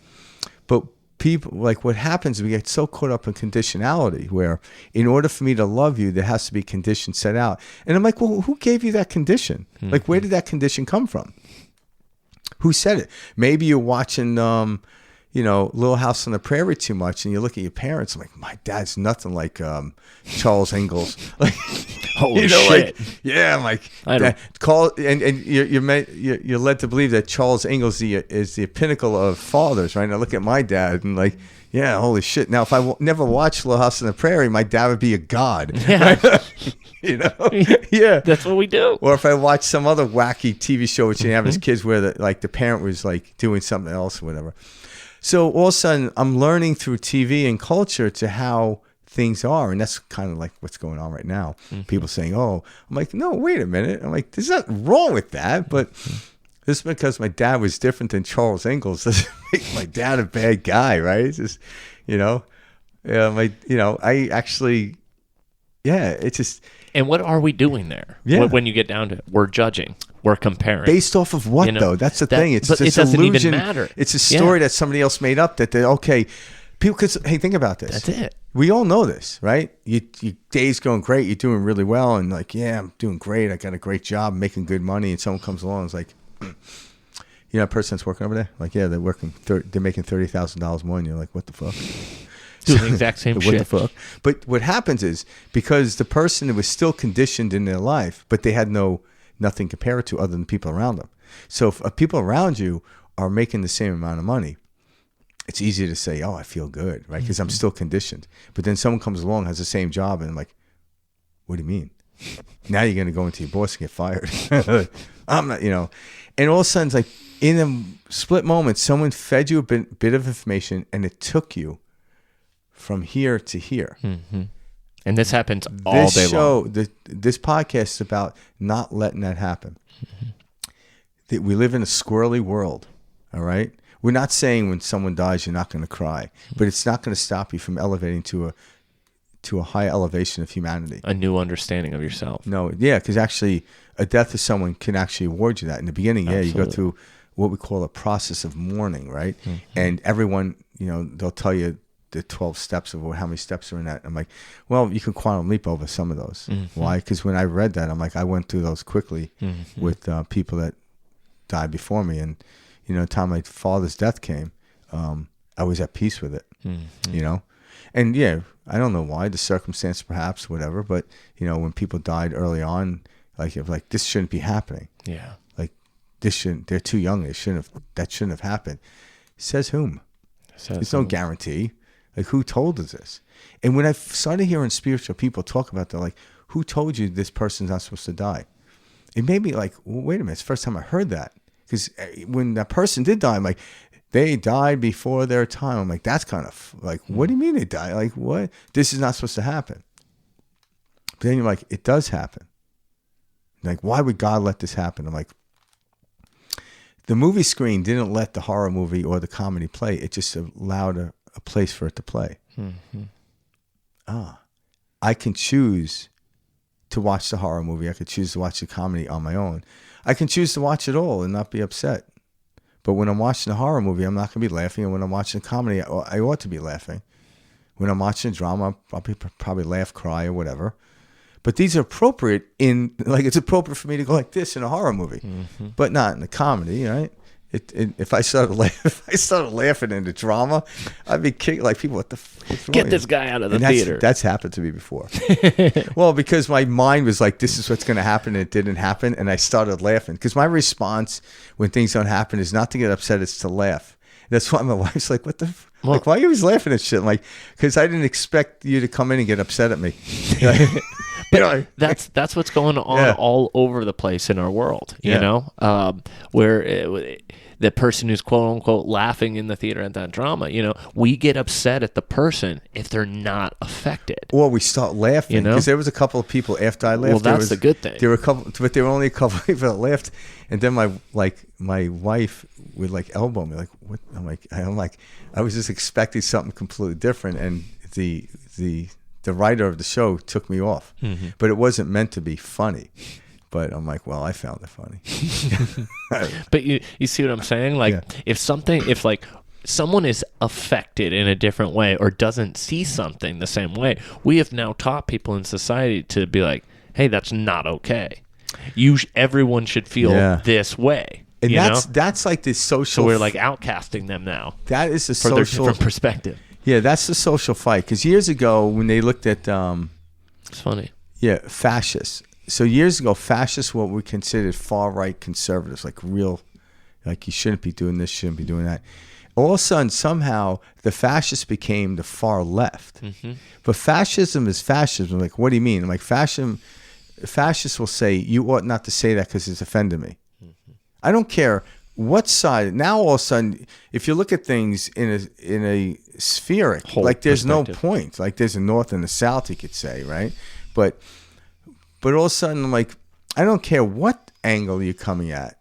But people, what happens is we get so caught up in conditionality where in order for me to love you, there has to be conditions set out. And I'm like, well, who gave you that condition? Mm-hmm. Where did that condition come from? Who said it? Maybe you're watching, Little House on the Prairie too much, and you look at your parents. I'm like, my dad's nothing like Charles Ingalls. Holy shit! I'm like, you're led to believe that Charles Ingalls is the pinnacle of fathers, right? And I look at my dad and holy shit. Now, if I never watched Little House on the Prairie, my dad would be a god. Yeah. Yeah, that's what we do. Or if I watch some other wacky TV show which you have as kids, where the parent was doing something else or whatever. So all of a sudden, I'm learning through TV and culture to how things are, and that's kind of like what's going on right now. Mm-hmm. People saying, "Oh," I'm like, "No, wait a minute." I'm like, "There's nothing wrong with that," but this is because my dad was different than Charles Ingalls. Doesn't make my dad a bad guy, right? It's just, I actually, it's just. And what are we doing there? Yeah. When you get down to it, we're judging. We're comparing. Based off of what, though? That's the thing. It's but this it doesn't illusion. even matter. It's a story that somebody else made up that they're okay. People, because, hey, think about this. That's it. We all know this, right? Your day's going great. You're doing really well. And I'm doing great. I got a great job, making good money. And someone comes along and is like, a person that's working over there? They're working, they're making $30,000 more. And you're like, what the fuck? Doing the exact same shit. What the fuck? But what happens is, because the person was still conditioned in their life, but they had nothing compared to other than people around them. So if people around you are making the same amount of money, it's easier to say, oh, I feel good, right? Because I'm still conditioned. But then someone comes along, has the same job, and I'm like, what do you mean? Now you're going to go into your boss and get fired. I'm not, And all of a sudden, it's like in a split moment, someone fed you a bit of information, and it took you from here to here. Mm-hmm. And this happens all day long. This podcast is about not letting that happen. Mm-hmm. That we live in a squirrely world, all right? We're not saying when someone dies you're not going to cry, but it's not going to stop you from elevating to a high elevation of humanity. A new understanding of yourself. No, yeah, because actually a death of someone can actually award you that. In the beginning, Absolutely. You go through what we call a process of mourning, right? And everyone, they'll tell you the 12 steps of how many steps are in that. I'm like, well, you can quantum leap over some of those. Why? Because when I read that, I'm like, I went through those quickly with people that died before me. And, the time my father's death came, I was at peace with it, And yeah, I don't know why, the circumstance perhaps, whatever. But, when people died early on, like this shouldn't be happening. Yeah. Like they're too young. That shouldn't have happened. Says whom? There's no guarantee. Like, who told us this? And when I started hearing spiritual people talk about that, like, who told you this person's not supposed to die? It made me like, well, wait a minute. It's the first time I heard that. Because when that person did die, I'm like, they died before their time. I'm like, that's kind of like, what do you mean they died? Like, what? This is not supposed to happen. But then you're like, it does happen. Like, why would God let this happen? I'm like, the movie screen didn't let the horror movie or the comedy play. It just allowed a place for it to play. I can choose to watch the horror movie. I could choose to watch the comedy on my own. I can choose to watch it all and not be upset. But when I'm watching a horror movie, I'm not going to be laughing. And when I'm watching a comedy, I ought to be laughing. When I'm watching a drama, I'll probably laugh, cry, or whatever. But these are appropriate it's appropriate for me to go like this in a horror movie, but not in a comedy, right? If I started laughing in the drama, I'd be kicked. Like, people, what the fuck? Get this guy out of the theater. That's happened to me before. Well, because my mind was like, this is what's going to happen, and it didn't happen, and I started laughing. Because my response when things don't happen is not to get upset; it's to laugh. That's why my wife's like, what the? Well, like, why are you always laughing at shit? I'm like, because I didn't expect you to come in and get upset at me. But that's what's going on all over the place in our world, where the person who's quote unquote laughing in the theater at that drama, we get upset at the person if they're not affected. Or we start laughing because there was a couple of people after I laughed. Well, that's the good thing. There were a couple, but there were only a couple of people that laughed, and then my wife would like elbow me, like, what? I'm like, I was just expecting something completely different, and the writer of the show took me off, but it wasn't meant to be funny. But I'm like, well, I found it funny. But you see what I'm saying? Like, if someone is affected in a different way or doesn't see something the same way, we have now taught people in society to be like, hey, that's not okay. Everyone should feel this way. And that's like this social. So we're like outcasting them now. That is the for their different perspective. Yeah, that's the social fight. Because years ago, when they looked at, it's funny. Yeah, fascists. So years ago, fascists were what we considered far right conservatives, like you shouldn't be doing this, shouldn't be doing that. All of a sudden, somehow, the fascists became the far left. But fascism is fascism. Like, what do you mean? Like, fascists will say, you ought not to say that because it's offended me. I don't care what side. Now, all of a sudden, if you look at things in a spheric, whole like, there's no perspective. point. Like, there's a north and a south, you could say, right? But all of a sudden, I'm like, I don't care what angle you're coming at.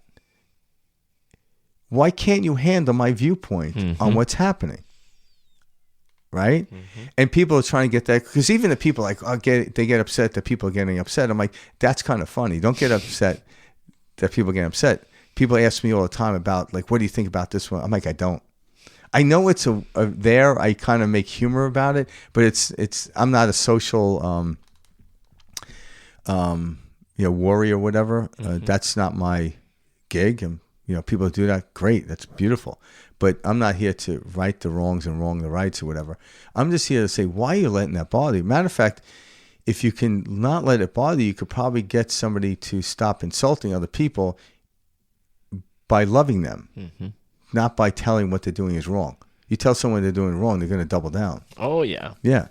Why can't you handle my viewpoint on what's happening? Right? And people are trying to get that, because even the people they get upset that people are getting upset. I'm like, that's kind of funny. Don't get upset that people get upset. People ask me all the time about, like, what do you think about this one? I'm like, I don't. I know it's there. I kind of make humor about it, but it's. I'm not a social worry or whatever. That's not my gig. And people do that. Great, that's beautiful. But I'm not here to right the wrongs and wrong the rights or whatever. I'm just here to say, why are you letting that bother you? Matter of fact, if you can not let it bother you, you could probably get somebody to stop insulting other people by loving them, not by telling what they're doing is wrong. You tell someone they're doing wrong, they're going to double down. Oh, yeah. Yeah.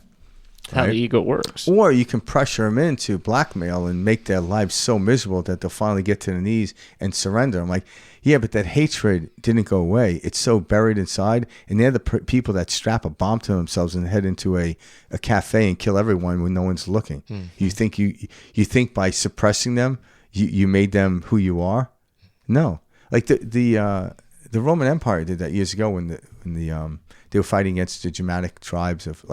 How the ego works. Or you can pressure them into blackmail and make their lives so miserable that they'll finally get to their knees and surrender. I'm like, yeah, but that hatred didn't go away. It's so buried inside. And they're the people that strap a bomb to themselves and head into a cafe and kill everyone when no one's looking. You think by suppressing them, you made them who you are? No. Like the Roman Empire did that years ago when they were fighting against the Germanic tribes of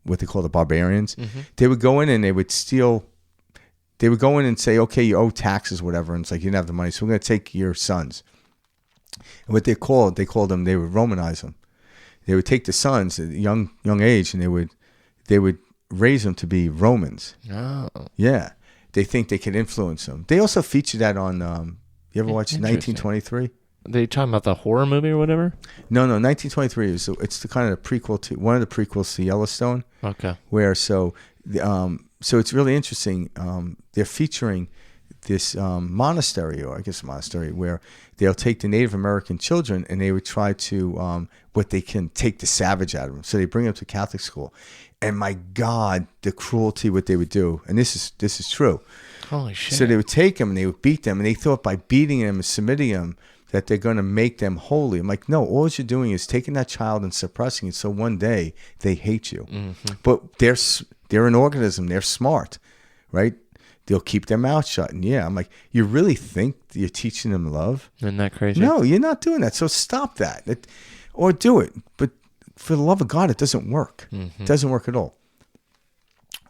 what they call the barbarians. They would go in and they would steal. They would go in and say, okay, you owe taxes, whatever. And it's like, you didn't have the money, so we're going to take your sons. And what they called them, they would Romanize them. They would take the sons at a young age, and they would raise them to be Romans. Oh. Yeah. They think they could influence them. They also feature that on, you ever watch 1923? They talking about the horror movie or whatever? No, 1923 it's the kind of prequel to one of the prequels to Yellowstone. Okay. Where so it's really interesting. They're featuring this monastery, or I guess monastery, where they'll take the Native American children and they would try to what they can take the savage out of them. So they bring them to Catholic school, and my God, the cruelty what they would do, and this is true. Holy shit! So they would take them and they would beat them, and they thought by beating them and submitting them that they're going to make them holy. I'm like, no, all you're doing is taking that child and suppressing it so one day they hate you. Mm-hmm. But they're an organism. They're smart, right? They'll keep their mouth shut. And yeah, I'm like, you really think you're teaching them love? Isn't that crazy? No, you're not doing that. So stop that. Or do it. But for the love of God, it doesn't work. Mm-hmm. It doesn't work at all.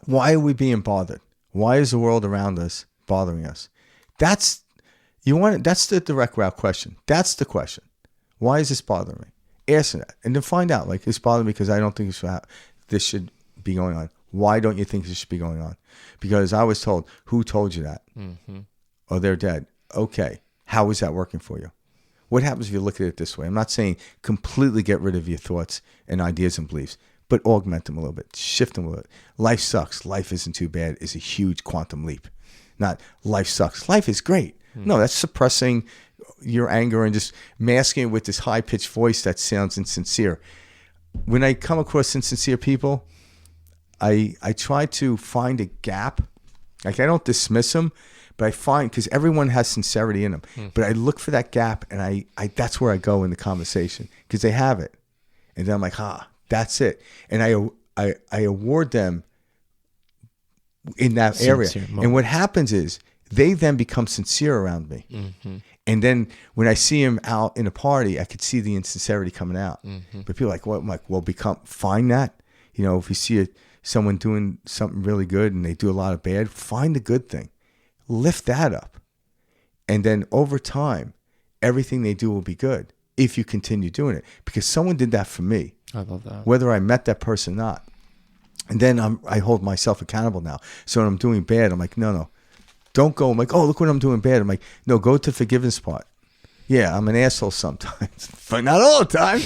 Why are we being bothered? Why is the world around us bothering us? That's the direct route question. That's the question. Why is this bothering me? Answer that. And then find out, like, it's bothering me because I don't think this should be going on. Why don't you think this should be going on? Because I was told, who told you that? Mm-hmm. Oh, they're dead. Okay. How is that working for you? What happens if you look at it this way? I'm not saying completely get rid of your thoughts and ideas and beliefs, but augment them a little bit, shift them a little bit. Life sucks. Life isn't too bad is a huge quantum leap. Not life sucks. Life is great. No, that's suppressing your anger and just masking it with this high-pitched voice that sounds insincere. When I come across insincere people, I try to find a gap. Like, I don't dismiss them, but I find, because everyone has sincerity in them, but I look for that gap, and I that's where I go in the conversation, because they have it. And then I'm like, that's it. And I award them in that area. And what happens is, they then become sincere around me. Mm-hmm. And then when I see them out in a party, I could see the insincerity coming out. Mm-hmm. But people are like, what? I'm like, well, find that. You know, if you see someone doing something really good and they do a lot of bad, find the good thing. Lift that up. And then over time, everything they do will be good if you continue doing it. Because someone did that for me. I love that. Whether I met that person or not. And then I hold myself accountable now. So when I'm doing bad, I'm like, no. Don't go, I'm like, oh, look what I'm doing bad. I'm like, no, go to the forgiveness part. Yeah, I'm an asshole sometimes, but not all the time.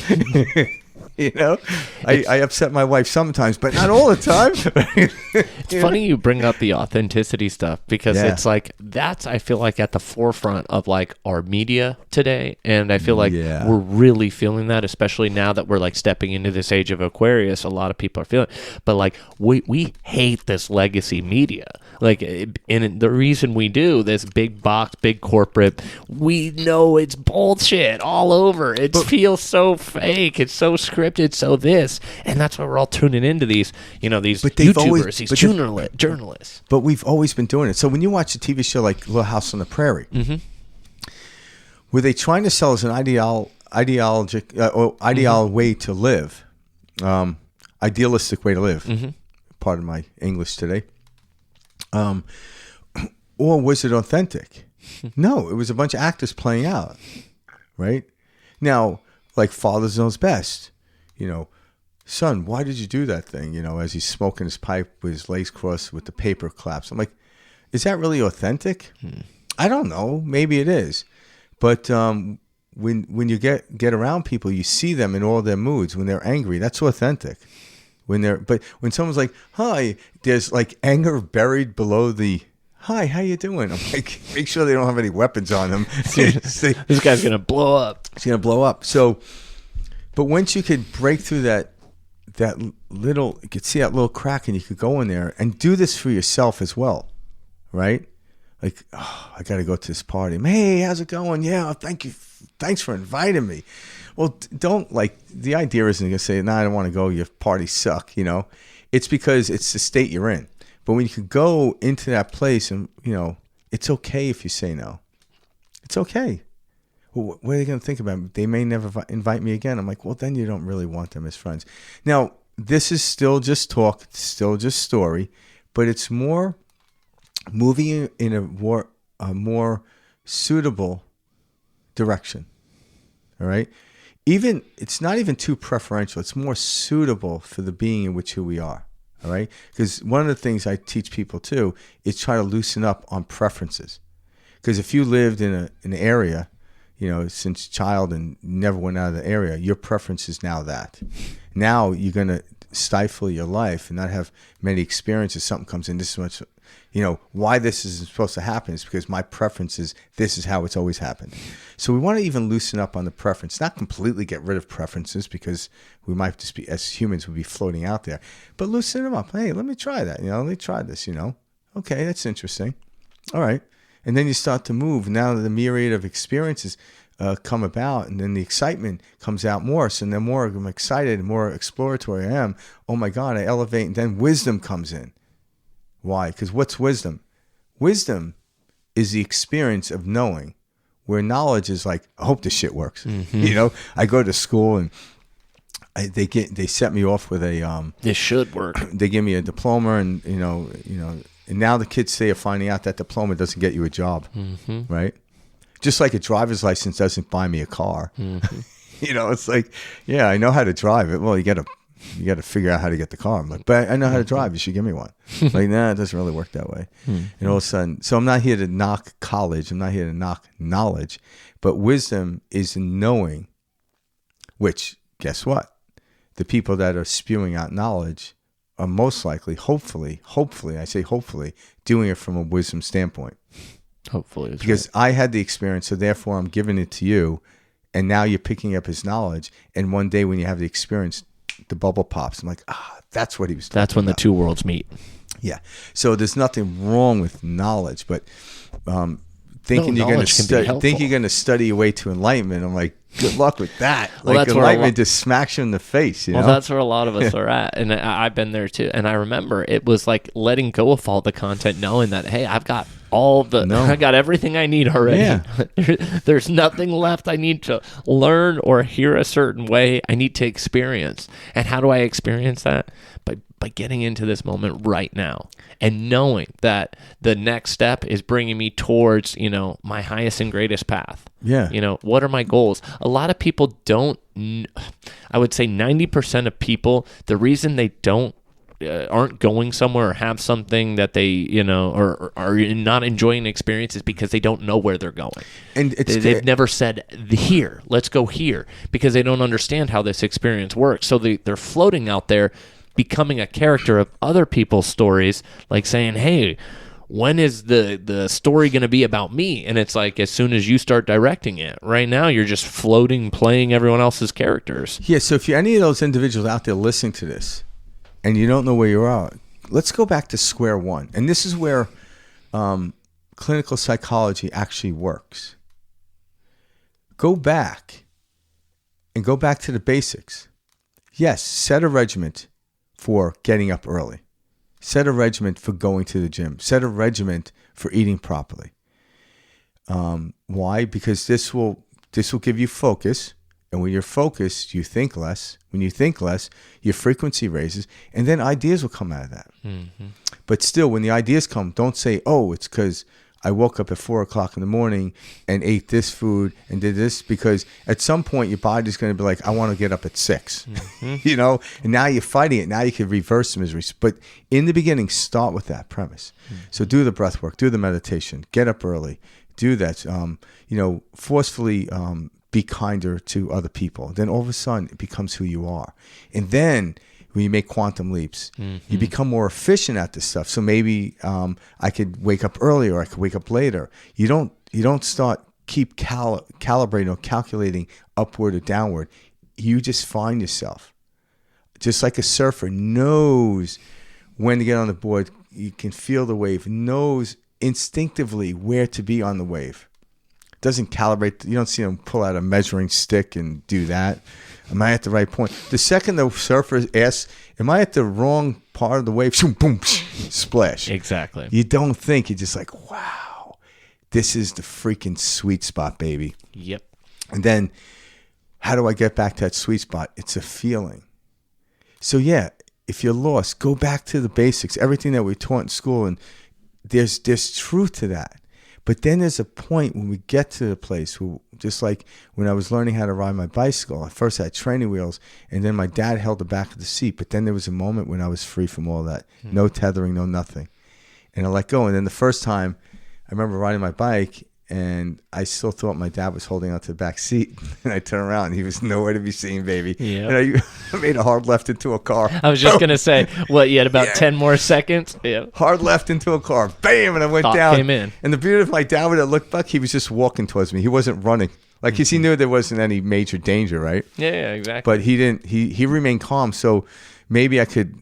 You know, I upset my wife sometimes, but not all the time. It's funny you bring up the authenticity stuff, because it's like, that's, I feel like, at the forefront of like our media today. And I feel like we're really feeling that, especially now that we're like stepping into this age of Aquarius. A lot of people are feeling it. But like, we hate this legacy media. Like, and the reason we do this big box, big corporate, we know it's bullshit all over. It feels so fake. It's so scripted, so this. And that's why we're all tuning into these, these YouTubers, these journalists. But we've always been doing it. So when you watch a TV show like Little House on the Prairie, were they trying to sell us an idealistic way to live, idealistic way to live? Pardon my English today. Or was it authentic? No, it was a bunch of actors playing out, right? Now, like, fathers knows best. Son, why did you do that thing? As he's smoking his pipe with his legs crossed with the paper claps. I'm like, is that really authentic? I don't know. Maybe it is. But when you get around people, you see them in all their moods. When they're angry, that's authentic. But when someone's like, hi, there's like anger buried below the, hi, how you doing? I'm like, make sure they don't have any weapons on them. This guy's going to blow up. It's going to blow up. So, but once you could break through that little, you could see that little crack, and you could go in there and do this for yourself as well, right? Like, oh, I got to go to this party. Hey, how's it going? Yeah, thank you. Thanks for inviting me. Well, don't, like, the idea isn't going to say, no, I don't want to go, your parties suck, It's because it's the state you're in. But when you could go into that place and, it's okay if you say no. It's okay. Well, what are they going to think about? They may never invite me again. I'm like, well, then you don't really want them as friends. Now, this is still just talk, still just story, but it's more moving in a more suitable direction. All right. Even it's not even too preferential. It's more suitable for the being in which who we are. All right. Because one of the things I teach people too is try to loosen up on preferences. Because if you lived in an area, since child and never went out of the area, your preference is now that. Now you're going to stifle your life and not have many experiences. Something comes in, this is much, why this is supposed to happen is because my preference is this is how it's always happened. So we want to even loosen up on the preference, not completely get rid of preferences because we might just be, as humans, would be floating out there, but loosen them up. Hey, let me try that. Let me try this, Okay, that's interesting. All right. And then you start to move. Now the myriad of experiences come about, and then the excitement comes out more. So the more I'm excited, the more exploratory I am. Oh my God, I elevate, and then wisdom comes in. Why? Because what's wisdom? Wisdom is the experience of knowing, where knowledge is like, I hope this shit works. Mm-hmm. I go to school and they set me off with a this should work. They give me a diploma, and and now the kids say are finding out that diploma doesn't get you a job, right? Just like a driver's license doesn't buy me a car. Mm-hmm. It's like, yeah, I know how to drive it. Well, you got to figure out how to get the car. I'm like, but I know how to drive. You should give me one. Like, nah, it doesn't really work that way. And all of a sudden, so I'm not here to knock college. I'm not here to knock knowledge. But wisdom is knowing, which, guess what? The people that are spewing out knowledge are most likely, hopefully, I say hopefully, doing it from a wisdom standpoint. Hopefully. Because right. I had the experience, so therefore I'm giving it to you, and now you're picking up his knowledge, and one day when you have the experience, the bubble pops. I'm like, that's what he was talking about. That's when the two worlds meet. Yeah. So there's nothing wrong with knowledge, but thinking you're going to study your way to enlightenment, I'm like, good luck with that. Well, like enlightenment just smacks you in the face. Well, that's where a lot of us are at, and I've been there too. And I remember it was like letting go of all the content, knowing that, hey, I've got I got everything I need already. Yeah. There's nothing left I need to learn or hear a certain way. I need to experience. And how do I experience that? By getting into this moment right now and knowing that the next step is bringing me towards, my highest and greatest path. Yeah. What are my goals? A lot of people don't, I would say 90% of people, the reason they aren't going somewhere or have something that they, or are not enjoying the experience is because they don't know where they're going. And they've never said, here, let's go here, because they don't understand how this experience works. So they're floating out there, becoming a character of other people's stories, like saying, hey, when is the story going to be about me? And it's like, as soon as you start directing it. Right now, you're just floating, playing everyone else's characters. Yeah, so if you're any of those individuals out there listening to this, and you don't know where you are, let's go back to square one. And this is where clinical psychology actually works. Go back and go back to the basics. Yes, set a regimen for getting up early. Set a regimen for going to the gym. Set a regimen for eating properly. Why? Because this will give you focus. And when you're focused, you think less. When you think less, your frequency raises, and then ideas will come out of that. Mm-hmm. But still, when the ideas come, don't say, oh, it's because I woke up at 4 o'clock in the morning and ate this food and did this, because at some point your body's going to be like, I want to get up at 6, and now you're fighting it. Now you can reverse the misery. But in the beginning, start with that premise. Mm-hmm. So do the breath work, do the meditation, get up early, do that, forcefully be kinder to other people. Then all of a sudden it becomes who you are. And then when you make quantum leaps, you become more efficient at this stuff. So maybe I could wake up earlier, or I could wake up later. You don't start keep calibrating or calculating upward or downward. You just find yourself. Just like a surfer knows when to get on the board, you can feel the wave, knows instinctively where to be on the wave. Doesn't calibrate. You don't see them pull out a measuring stick and do that. Am I at the right point? The second the surfer asks, am I at the wrong part of the wave? Boom, boom, splash. Exactly. You don't think. You're just like, wow, this is the freaking sweet spot, baby. Yep. And then how do I get back to that sweet spot? It's a feeling. So yeah, if you're lost, go back to the basics. Everything that we taught in school, and there's truth to that. But then there's a point when we get to the place where, just like when I was learning how to ride my bicycle, at first I had training wheels, and then my dad held the back of the seat. But then there was a moment when I was free from all that. No tethering, no nothing. And I let go. And then the first time, I remember riding my bike, and I still thought my dad was holding onto the back seat. And I turned around, and he was nowhere to be seen, baby. Yep. And I made a hard left into a car. I was just going to say, what, you had about 10 more seconds? Yeah. Hard left into a car. Bam! And I went Thought down. came in. And the beauty of my dad, when I looked back, he was just walking towards me. He wasn't running. Like, 'cause he knew there wasn't any major danger, right? Yeah, exactly. But he didn't. He remained calm. So maybe I could,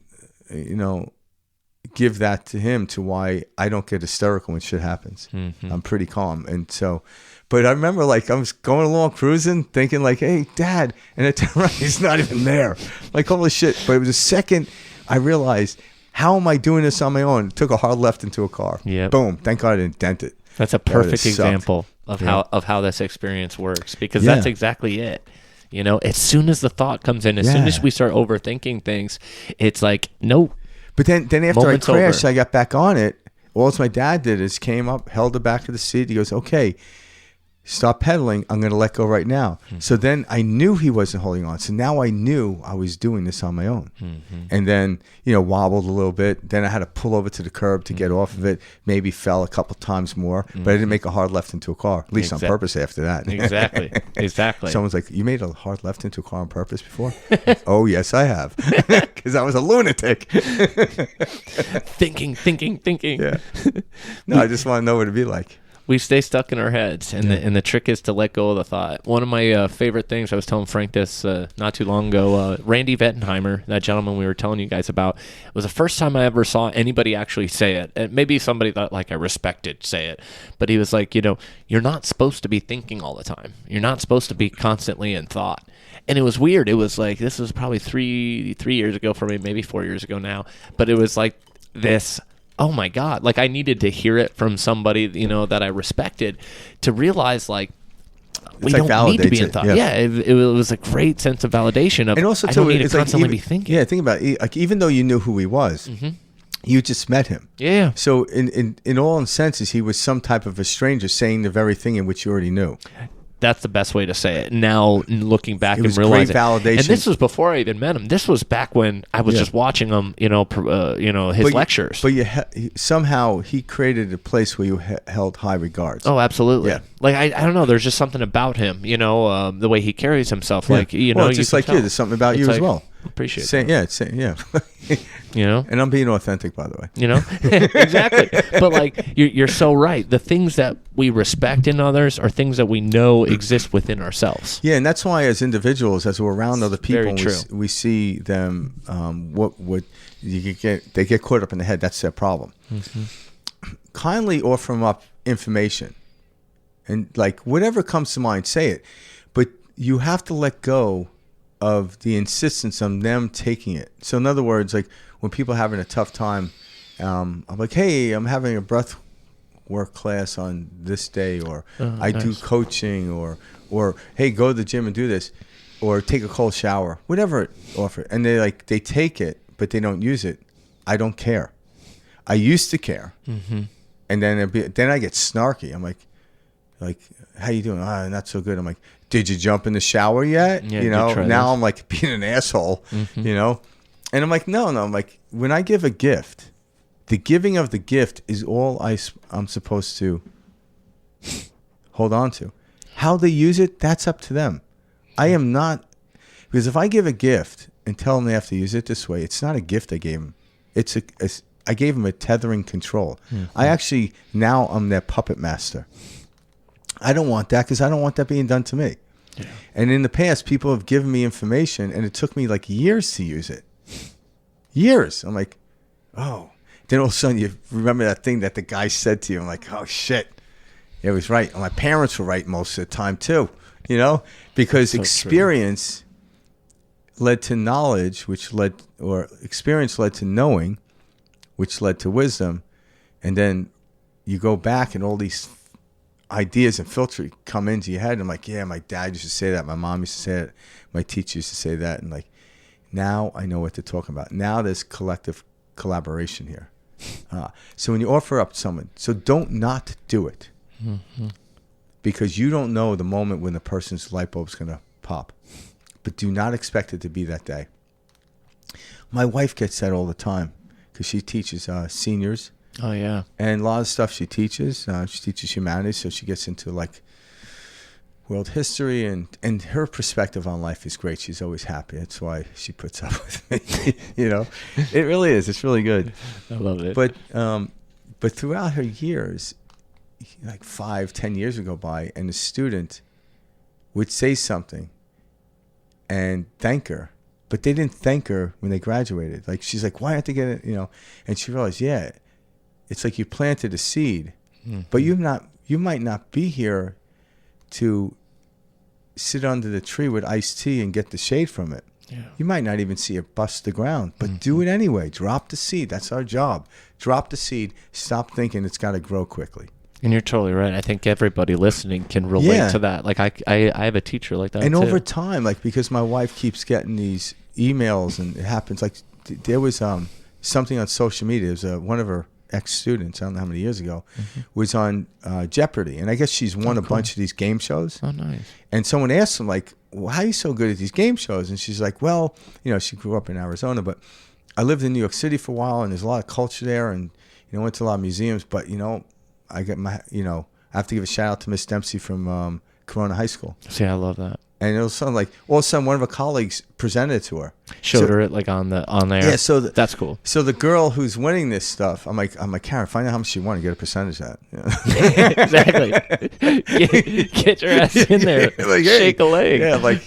give that to him, to why I don't get hysterical when shit happens. I'm pretty calm. And so, but I remember, like, I was going along cruising thinking, like, hey, Dad. And I turned around, he's not even there. Like, holy shit. But it was a second I realized, how am I doing this on my own? Took a hard left into a car. Yep. Boom. Thank God I didn't dent it. That's a perfect example of how this experience works, because that's exactly it. As soon as the thought comes in, as soon as we start overthinking things, it's like, nope. But then after Moment's I crashed, over. I got back on it. All my dad did is came up, held the back of the seat. He goes, okay, stop pedaling. I'm going to let go right now. So then I knew he wasn't holding on. So now I knew I was doing this on my own. And then, wobbled a little bit. Then I had to pull over to the curb to get off of it. Maybe fell a couple times more. But I didn't make a hard left into a car, at least on purpose after that. Exactly. Someone's like, you made a hard left into a car on purpose before? Oh, yes, I have. Because I was a lunatic. Thinking. Yeah. No, I just want to know what it'd be like. We stay stuck in our heads, and the trick is to let go of the thought. One of my favorite things, I was telling Frank this not too long ago, Randy Vettenheimer, that gentleman we were telling you guys about, was the first time I ever saw anybody actually say it. And maybe somebody that I respected say it, but he was like, you're not supposed to be thinking all the time. You're not supposed to be constantly in thought. And it was weird. It was like, this was probably three years ago for me, maybe 4 years ago now, but it was like this, oh my God, like I needed to hear it from somebody, that I respected, to realize, like, we don't need to be in thought. Yeah, it was a great sense of validation of, and also, I don't need to constantly be thinking. Yeah, think about it. Like, even though you knew who he was, you just met him. Yeah. So in all senses, he was some type of a stranger saying the very thing in which you already knew. That's the best way to say it. Now, looking back It was and realizing, great validation. And this was before I even met him. This was back when I was just watching him, his lectures. But somehow he created a place where you held high regards. Oh, absolutely. Yeah. Like I don't know. There's just something about him, the way he carries himself. Like well, just like you, there's something about you as well. Appreciate it. Yeah. And I'm being authentic, by the way. Exactly. But like you're so right. The things that we respect in others are things that we know exist within ourselves. Yeah, and that's why as individuals, as we're around other people, we see them. What you get, they get caught up in the head. That's their problem. Kindly offer them up information, and like whatever comes to mind, say it. But you have to let go of the insistence on them taking it. So in other words, like when people are having a tough time, I'm like, hey, I'm having a breath work class on this day, or I do coaching, or hey, go to the gym and do this, or take a cold shower, whatever offer. And they take it, but they don't use it. I don't care. I used to care. And then I get snarky. I'm like, how you doing? Not so good. I'm like, did you jump in the shower yet? Yeah, now I'm like being an asshole, and I'm like, no. I'm like, when I give a gift, the giving of the gift is all I'm supposed to hold on to. How they use it, that's up to them. I am not, because if I give a gift and tell them they have to use it this way, it's not a gift I gave them. I gave them a tethering control. I actually, now I'm their puppet master. I don't want that, because I don't want that being done to me. Yeah. And in the past, people have given me information, and it took me like years to use it. Years. I'm like, oh. Then all of a sudden, you remember that thing that the guy said to you. I'm like, oh, shit. It was right. And my parents were right most of the time, too. Because so experience led to knowledge, experience led to knowing, which led to wisdom. And then you go back, and all these ideas and filter come into your head. And I'm like, yeah, my dad used to say that. My mom used to say it. My teacher used to say that. And like, now I know what they're talking about. Now there's collective collaboration here. So when you offer up someone, so don't not do it. Because you don't know the moment when the person's light bulb's going to pop. But do not expect it to be that day. My wife gets that all the time because she teaches seniors. Oh, yeah. And a lot of stuff she teaches humanities, so she gets into like world history, and her perspective on life is great. She's always happy. That's why she puts up with me. It really is. It's really good. I love it. But throughout her years, like 5-10 years would go by, and a student would say something and thank her, but they didn't thank her when they graduated. Like, she's like, why aren't they getting it? And she realized, yeah, it's like you planted a seed, but you might not be here to sit under the tree with iced tea and get the shade from it. Yeah. You might not even see it bust the ground, but do it anyway. Drop the seed. That's our job. Drop the seed. Stop thinking it's got to grow quickly. And you're totally right. I think everybody listening can relate to that. Like I have a teacher like that. And too. over time, like, because my wife keeps getting these emails, and it happens, like there was something on social media. It was one of her ex-students, I don't know how many years ago, was on Jeopardy. And I guess she's won a bunch of these game shows. Oh, nice. And someone asked him, like, well, how are you so good at these game shows? And she's like, well, she grew up in Arizona, but I lived in New York City for a while, and there's a lot of culture there, and, went to a lot of museums, but, I get my, I have to give a shout out to Miss Dempsey from Corona High School. See, I love that. And it was something like, all of a sudden, one of her colleagues presented it to her. Showed her it like on there. Yeah, so that's cool. So the girl who's winning this stuff, I'm like, Karen, find out how much she won and get a percentage of that. Exactly. Get your ass in there. Like, shake a leg. Yeah, like,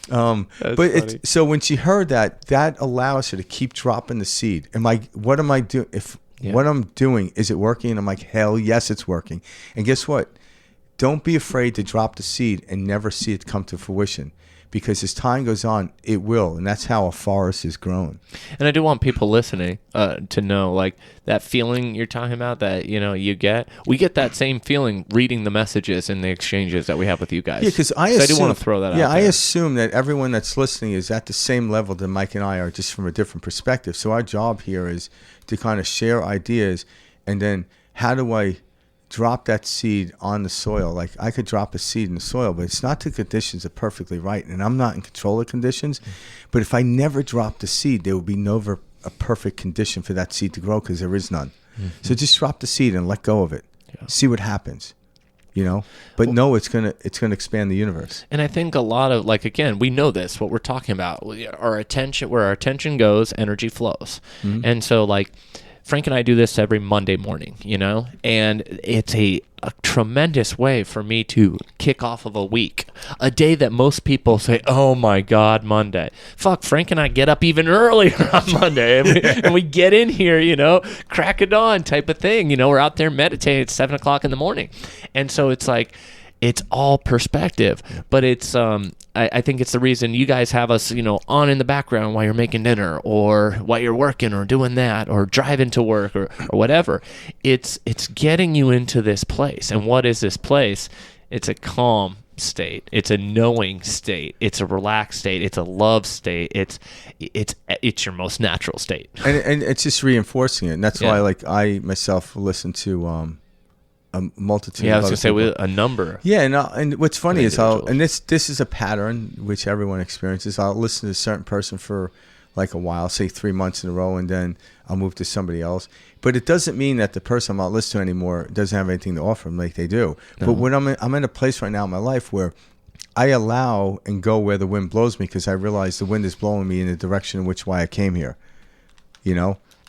but so when she heard that allows her to keep dropping the seed. What am I doing? What I'm doing, is it working? And I'm like, hell yes, it's working. And guess what? Don't be afraid to drop the seed and never see it come to fruition, because as time goes on, it will. And that's how a forest is grown. And I do want people listening to know, like, that feeling you're talking about that, we get that same feeling reading the messages and the exchanges that we have with you guys. Yeah, because I do want to throw that out there. Yeah, I assume that everyone that's listening is at the same level that Mike and I are, just from a different perspective. So our job here is to kind of share ideas, and then how do I drop that seed on the soil? Like, I could drop a seed in the soil, but it's not the conditions are perfectly right, and I'm not in control of conditions. But if I never drop the seed, there will be never a perfect condition for that seed to grow, because there is none. So just drop the seed and let go of it. See what happens. But no, it's gonna expand the universe. And I think a lot of, like, again, we know this, what we're talking about. Where our attention goes, energy flows. And so, like, Frank and I do this every Monday morning, and it's a tremendous way for me to kick off of a week, a day that most people say, oh my God, Monday. Fuck, Frank and I get up even earlier on Monday, and we get in here, crack of dawn type of thing. We're out there meditating at 7 o'clock in the morning. And so it's like, it's all perspective, but it's I think it's the reason you guys have us on in the background while you're making dinner, or while you're working, or doing that, or driving to work, or whatever. It's getting you into this place. And what is this place? It's a calm state, it's a knowing state, it's a relaxed state, it's a love state, it's your most natural state, and it's just reinforcing it. And that's why, like, I myself listen to a multitude. Yeah, I was going to say a number. Yeah, and what's funny is this is a pattern which everyone experiences. I'll listen to a certain person for like a while, say 3 months in a row, and then I'll move to somebody else. But it doesn't mean that the person I'm not listening to anymore doesn't have anything to offer them, like they do. No. But when I'm in a place right now in my life where I allow and go where the wind blows me, because I realize the wind is blowing me in the direction in which why I came here.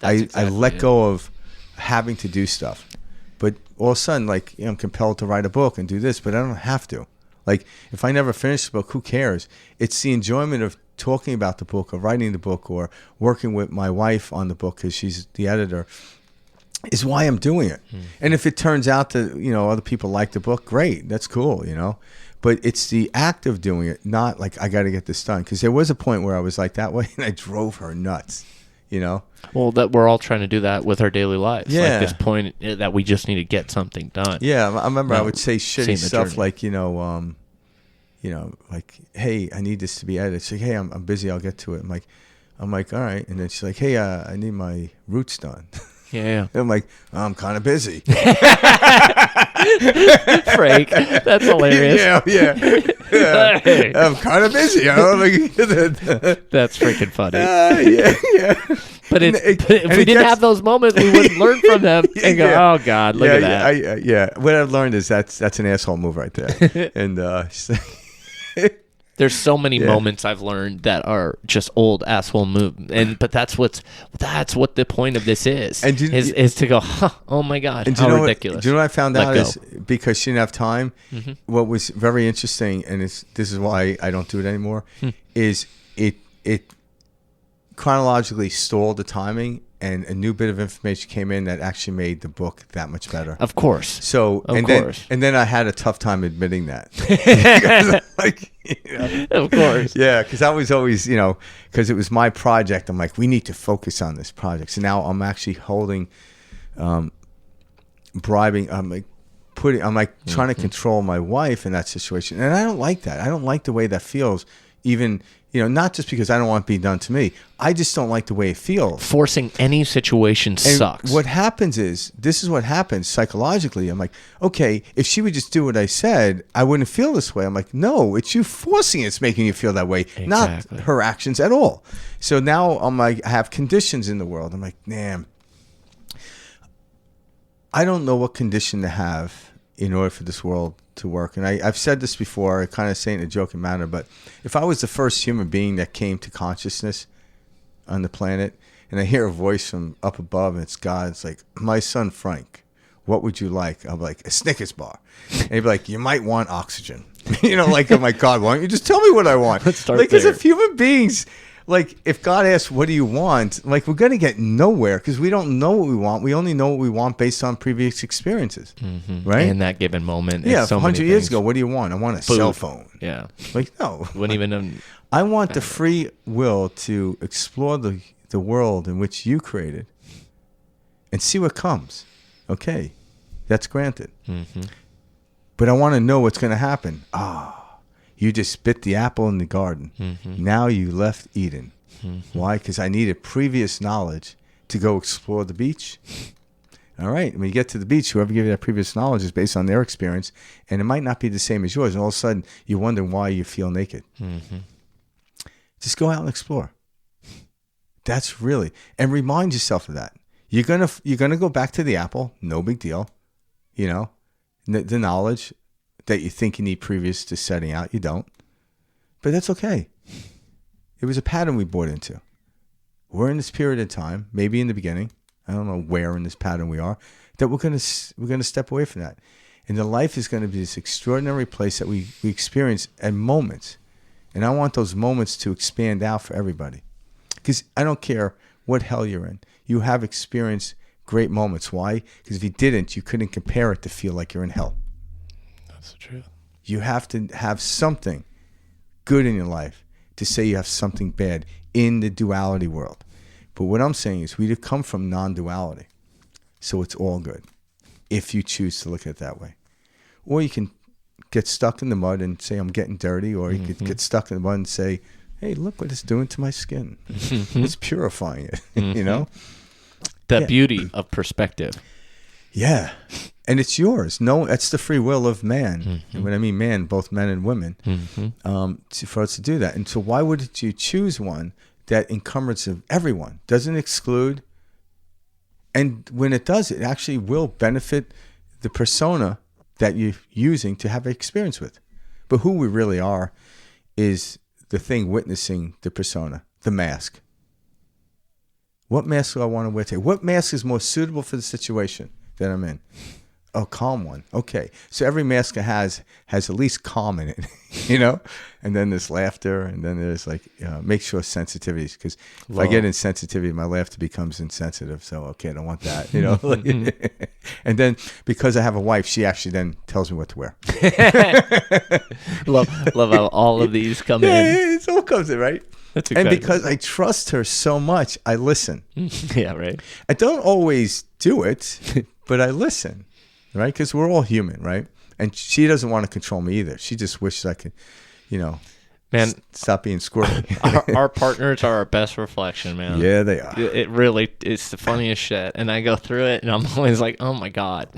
I let go of having to do stuff. But all of a sudden, like, I'm compelled to write a book and do this, but I don't have to. Like, if I never finish the book, who cares? It's the enjoyment of talking about the book, or writing the book, or working with my wife on the book, because she's the editor, is why I'm doing it. And if it turns out that, other people like the book, great. That's cool, But it's the act of doing it, not like I got to get this done. Because there was a point where I was like that way, and I drove her nuts. Well, that we're all trying to do that with our daily lives. Yeah. Like this point that we just need to get something done. Yeah, I remember I would say shitty stuff like, like, hey, I need this to be edited. She's like, hey, I'm busy. I'll get to it. I'm like, all right. And then she's like, hey, I need my roots done. Yeah. And I'm like, I'm kind of busy. Frank, that's hilarious. Yeah. Hey. I'm kind of busy. That's freaking funny. Yeah. But And if and we it didn't gets- have those moments, we wouldn't learn from them and go, Yeah. "Oh God, look at that." Yeah. What I've learned is that's an asshole move right there. And There's so many Yeah. moments I've learned that are just old asshole move, but that's what the point of this is. And is to go, oh my God, And how do you know ridiculous. What, do you know what I found Let out go. is because she didn't have time. What was very interesting, and this is why I don't do it anymore, is it chronologically stalled the timing, and a new bit of information came in that actually made the book that much better. Of course. So Of course. then I had a tough time admitting that. Because, like, Of course. yeah, because I was always, because it was my project. I'm like, we need to focus on this project. So now I'm actually holding, bribing. I'm trying to control my wife in that situation, and I don't like that. I don't like the way that feels. Even not just because I don't want it to be done to me. I just don't like the way it feels. Forcing any situation And sucks. what happens is, this is what happens psychologically. I'm like, okay, if she would just do what I said, I wouldn't feel this way. I'm like, no, it's you forcing it's making you feel that way, Exactly. not her actions at all. So now I'm like, I have conditions in the world. I'm like, damn, I don't know what condition to have in order for this world to work. And I've said this before, I kind of say it in a joking manner, but if I was the first human being that came to consciousness on the planet, and I hear a voice from up above, and it's God, it's like, my son Frank, what would you like? I'm like, a Snickers bar. And he'd be like, you might want oxygen. I'm like, God, why don't you just tell me what I want? Let's start because there. if human beings, like, if God asks, what do you want? Like, we're going to get nowhere because we don't know what we want. We only know what we want based on previous experiences, right? in that given moment. Yeah, it's so 100 many years things. ago, what do you want? I want a Food. cell phone. Yeah. Like, no. Wouldn't even. I want the free will to explore the world in which you created and see what comes. Okay, that's granted. But I want to know what's going to happen. You just bit the apple in the garden. Now you left Eden. Why? Because I needed previous knowledge to go explore the beach. All right. When you get to the beach, whoever gave you that previous knowledge is based on their experience, and it might not be the same as yours. And all of a sudden, you wonder why you feel naked. Just go out and explore. That's really, and remind yourself of that. You're gonna go back to the apple. No big deal. The knowledge that you think you need previous to setting out, you don't. But that's okay. It was a pattern we bought into. We're in this period of time, maybe in the beginning, I don't know where in this pattern we are, that we're gonna step away from that. And the life is gonna be this extraordinary place that we experience at moments. And I want those moments to expand out for everybody. Because I don't care what hell you're in. You have experienced great moments. Why? Because if you didn't, you couldn't compare it to feel like you're in hell. That's the truth. You have to have something good in your life to say you have something bad in the duality world. But what I'm saying is we come from non-duality. So it's all good if you choose to look at it that way. Or you can get stuck in the mud and say, I'm getting dirty. Or you could get stuck in the mud and say, hey, look what it's doing to my skin. It's purifying it, The Yeah. beauty of perspective. Yeah. And it's yours. No, that's the free will of man. And when I mean man, both men and women, for us to do that. And so why would you choose one that encumbers of everyone, doesn't exclude? And when it does, it actually will benefit the persona that you're using to have experience with. But who we really are is the thing witnessing the persona, the mask. What mask do I want to wear today? What mask is more suitable for the situation that I'm in? Oh, calm one. Okay. So every mask has at least calm in it, And then there's laughter, and then there's make sure sensitivities. Because if I get insensitivity, my laughter becomes insensitive. So, okay, I don't want that, And then because I have a wife, she actually then tells me what to wear. love how all of these come in. Yeah, it all comes in, right? That's And incredible. because I trust her so much, I listen. Yeah, right. I don't always do it, but I listen, right? Because we're all human, right? And she doesn't want to control me either. She just wishes I could, Man, Stop being squirrely. our partners are our best reflection, man. Yeah, they are. It really, it's the funniest shit. And I go through it and I'm always like, oh my God,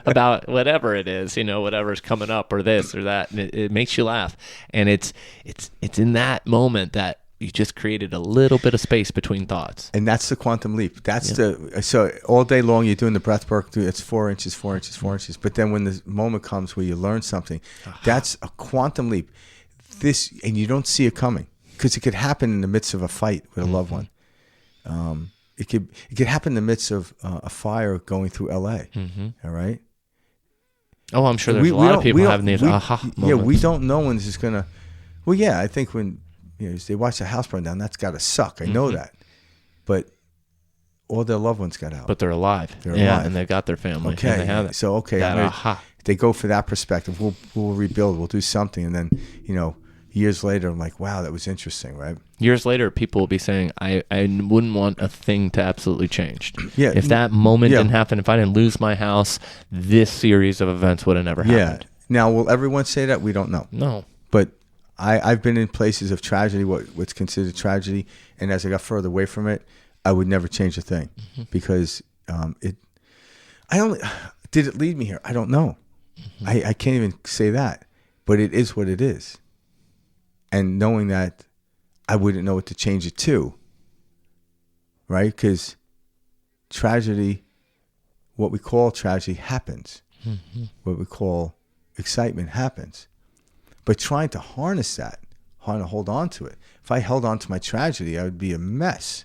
about whatever it is, whatever's coming up or this or that. And it makes you laugh. And it's in that moment that you just created a little bit of space between thoughts. And that's the quantum leap. So all day long you're doing the breath work. It's 4 inches, 4 inches, 4 inches. But then when the moment comes where you learn something, that's a quantum leap. And you don't see it coming, because it could happen in the midst of a fight with a loved one. It could happen in the midst of a fire going through LA. All right. Oh, I'm sure there's a lot of people having these aha moments. Yeah, we don't know when this is gonna. Well, yeah, I think when they watch the house burn down, that's got to suck. I know that, but all their loved ones got out. But they're alive. They're alive, and they've got their family. Okay, and they have it. So that aha. They go for that perspective. We'll rebuild. We'll do something, and then years later, I'm like, wow, that was interesting, right? Years later, people will be saying, I wouldn't want a thing to absolutely change. Yeah. If that moment didn't happen, if I didn't lose my house, this series of events would have never happened. Now, will everyone say that? We don't know. No. But I've been in places of tragedy, what's considered tragedy, and as I got further away from it, I would never change a thing, because did it lead me here? I don't know. I can't even say that, but it is what it is. And knowing that, I wouldn't know what to change it to, right? Because tragedy, what we call tragedy, happens. What we call excitement happens. But trying to harness that, trying to hold on to it. If I held on to my tragedy, I would be a mess.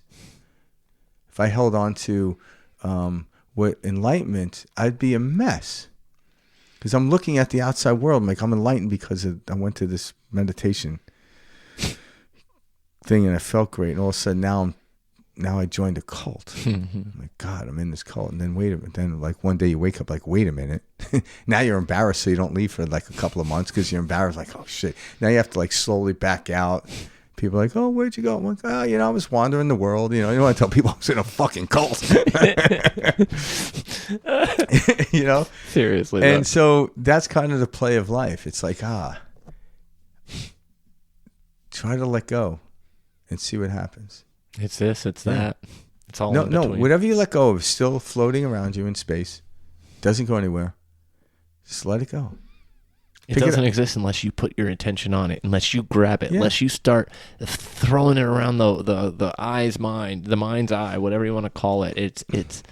If I held on to what enlightenment, I'd be a mess. Because I'm looking at the outside world, I'm like, I'm enlightened because I went to this meditation thing and I felt great, and all of a sudden now I joined a cult. I'm like, God, I'm in this cult. And then wait a minute. Then like one day you wake up like, wait a minute. Now you're embarrassed, so you don't leave for like a couple of months because you're embarrassed. Like, oh shit. Now you have to like slowly back out. People are like, oh, where'd you go? I'm like, oh, I was wandering the world. You don't want to tell people I was in a fucking cult. Seriously. And so that's kind of the play of life. It's like, try to let go and see what happens. It's this, it's that. It's all no, in between. whatever you let go of is still floating around you in space. Doesn't go anywhere. Just let it go. It doesn't exist unless you put your attention on it, unless you grab it, unless you start throwing it around the mind's eye, whatever you want to call it. It's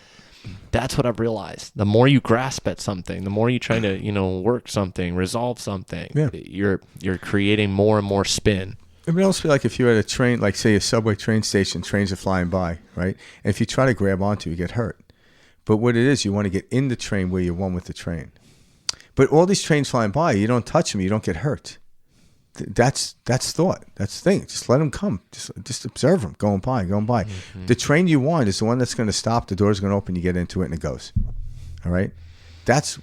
that's what I've realized. The more you grasp at something, the more you try to work something, resolve something, you're creating more and more spin. It would almost be like if you're at a train, like say a subway train station, trains are flying by, right? And if you try to grab onto it, you get hurt. But what it is, you want to get in the train where you're one with the train. But all these trains flying by, you don't touch them, you don't get hurt. That's thought. That's the thing. Just let them come. Just observe them going by. The train you want is the one that's going to stop. The door's going to open. You get into it, and it goes. All right. That's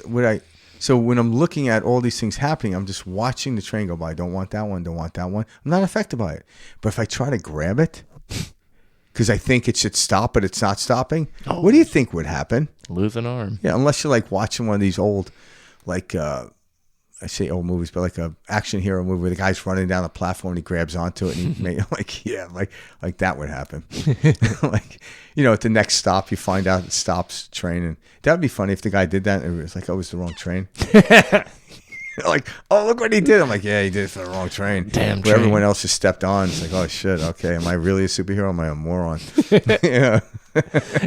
what So when I'm looking at all these things happening, I'm just watching the train go by. Don't want that one. Don't want that one. I'm not affected by it. But if I try to grab it, because I think it should stop, but it's not stopping, what do you think would happen? Lose an arm. Yeah, unless you're like watching one of these old, like, I say old movies, but like a action hero movie where the guy's running down a platform and he grabs onto it and he like that would happen. Like, at the next stop you find out it stops train, and that would be funny if the guy did that and it was like, oh, it was the wrong train. Like, oh, look what he did. I'm like, yeah, he did it for the wrong train. Damn Where train. everyone else just stepped on. It's like, oh shit, okay, am I really a superhero? Am I a moron? Yeah.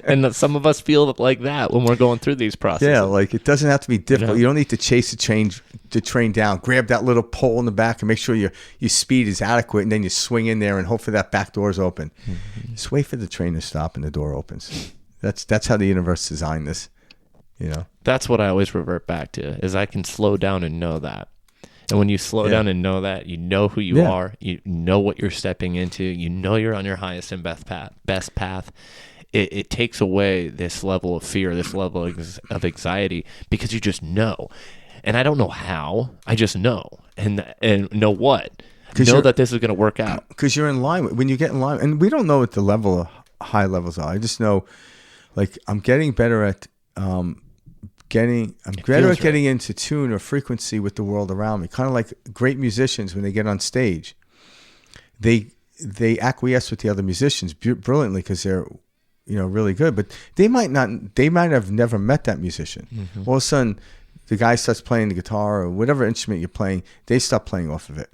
And some of us feel like that when we're going through these processes. Yeah, like it doesn't have to be difficult. You don't need to chase the train down. Grab that little pole in the back and make sure your speed is adequate, and then you swing in there and hope for that back door's open. Just wait for the train to stop and the door opens. That's how the universe designed this. That's what I always revert back to, is I can slow down and know that. And when you slow down and know that, you know who you are, you know what you're stepping into, you know you're on your highest and best path. It takes away this level of fear, this level of anxiety, because you just know. And I don't know how, I just know. And know what? Know that this is going to work out. Because you're in line. When you get in line, and we don't know what the level of high levels are. I just know, like, I'm getting better at better feels at getting into tune or frequency with the world around me. Kind of like great musicians when they get on stage, they acquiesce with the other musicians brilliantly because they're really good, but they might have never met that musician. Mm-hmm. All of a sudden, the guy starts playing the guitar or whatever instrument you're playing, they stop playing off of it.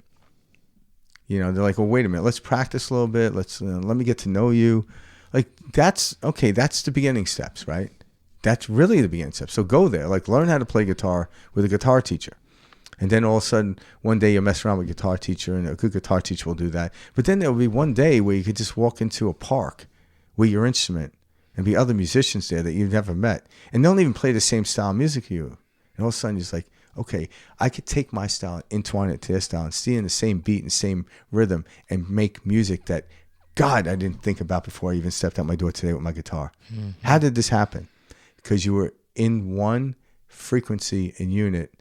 They're like, well, wait a minute, let's practice a little bit. Let's let me get to know you. Like, that's the beginning steps, right? That's really the beginning steps. So go there, like learn how to play guitar with a guitar teacher. And then all of a sudden, one day you'll mess around with a guitar teacher, and a good guitar teacher will do that. But then there'll be one day where you could just walk into a park with your instrument and be other musicians there that you've never met. And they don't even play the same style of music you. And all of a sudden, you're just like, okay, I could take my style and entwine it to their style and stay in the same beat and the same rhythm and make music that, God, I didn't think about before I even stepped out my door today with my guitar. Mm-hmm. How did this happen? Because you were in one frequency and unit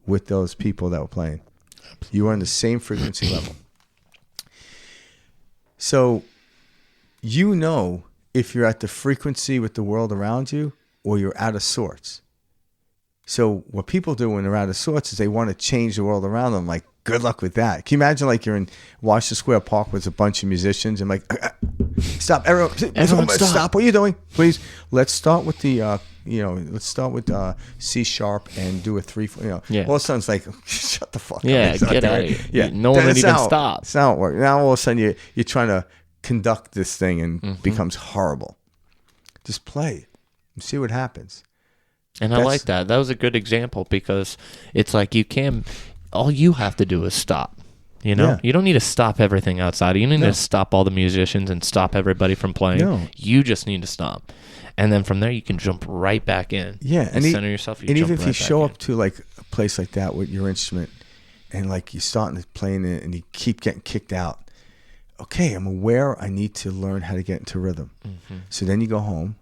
with those people that were playing. Absolutely. You were on the same frequency level. So if you're at the frequency with the world around you or you're out of sorts. So what people do when they're out of sorts is they want to change the world around them. Like, good luck with that. Can you imagine like you're in Washington Square Park with a bunch of musicians and like, stop, everyone stop. What are you doing? Please, let's start with the, C sharp and do a 3/4. Yeah. All of a sudden it's like, shut the fuck up. Yeah, get out of here. Yeah, no one would even stop. It's not how it works. Now all of a sudden you're trying to conduct this thing and it becomes horrible. Just play and see what happens. And I like that. That was a good example because it's like all you have to do is stop. You don't need to stop everything outside. You don't need to stop all the musicians and stop everybody from playing. No. You just need to stop. And then from there you can jump right back in. Yeah. And center yourself. And even if you show up to like a place like that with your instrument and like you're starting to play it and you keep getting kicked out. Okay, I'm aware I need to learn how to get into rhythm. Mm-hmm. So then you go home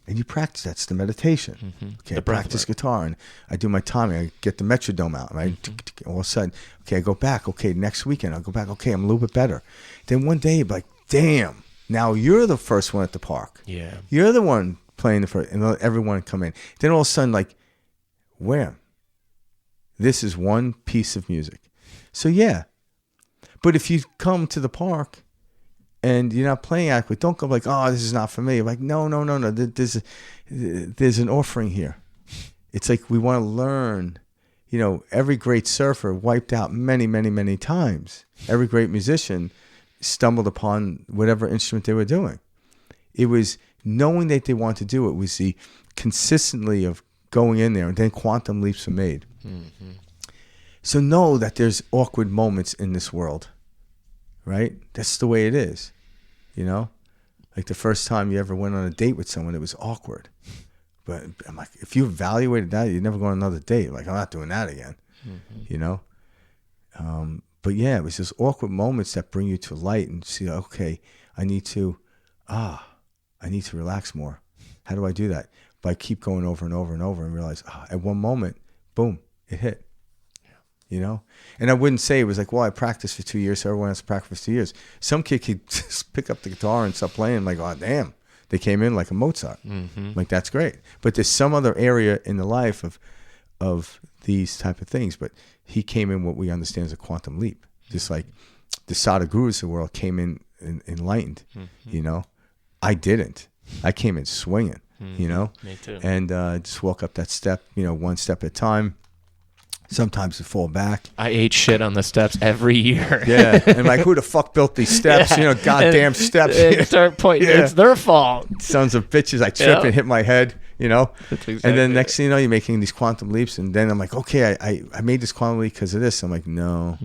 and you practice. That's the meditation. Mm-hmm. Okay, I practice guitar and I do my timing. I get the metrodome out, right? Mm-hmm. All of a sudden, okay, I go back. Okay, next weekend I'll go back. Okay, I'm a little bit better. Then one day you're like, damn, now you're the first one at the park. Yeah. You're the one playing the first, and everyone come in. Then all of a sudden, like, wham, this is one piece of music. So yeah. But if you come to the park and you're not playing adequately, don't go like, oh, this is not for me. Like, no. There's an offering here. It's like we want to learn. Every great surfer wiped out many, many, many times. Every great musician stumbled upon whatever instrument they were doing. It was knowing that they wanted to do it. Was the consistently of going in there, and then quantum leaps were made. Mm-hmm. So know that there's awkward moments in this world, right? That's the way it is, Like the first time you ever went on a date with someone, it was awkward. But I'm like, if you evaluated that, you'd never go on another date. Like, I'm not doing that again, But yeah, it was just awkward moments that bring you to light and see, okay, I need to relax more. How do I do that? By keep going over and over and over and realize, at one moment, boom, it hit. And I wouldn't say it was like, well, I practiced for 2 years, so everyone has to practice for 2 years. Some kid could just pick up the guitar and start playing, like, oh, damn, they came in like a Mozart. Mm-hmm. Like, that's great. But there's some other area in the life of these type of things. But he came in what we understand as a quantum leap. Just like the Sadhgurus of the world came in enlightened, I didn't. I came in swinging, Me too. And just walk up that step, one step at a time. Sometimes to fall back. I ate shit on the steps every year. Yeah, and like, who the fuck built these steps? Goddamn steps. Start pointing. Yeah. It's their fault. Sons of bitches. I trip and hit my head. That's exactly and then next thing you know, you're making these quantum leaps, and then I'm like, okay, I made this quantum leap because of this. I'm like, no,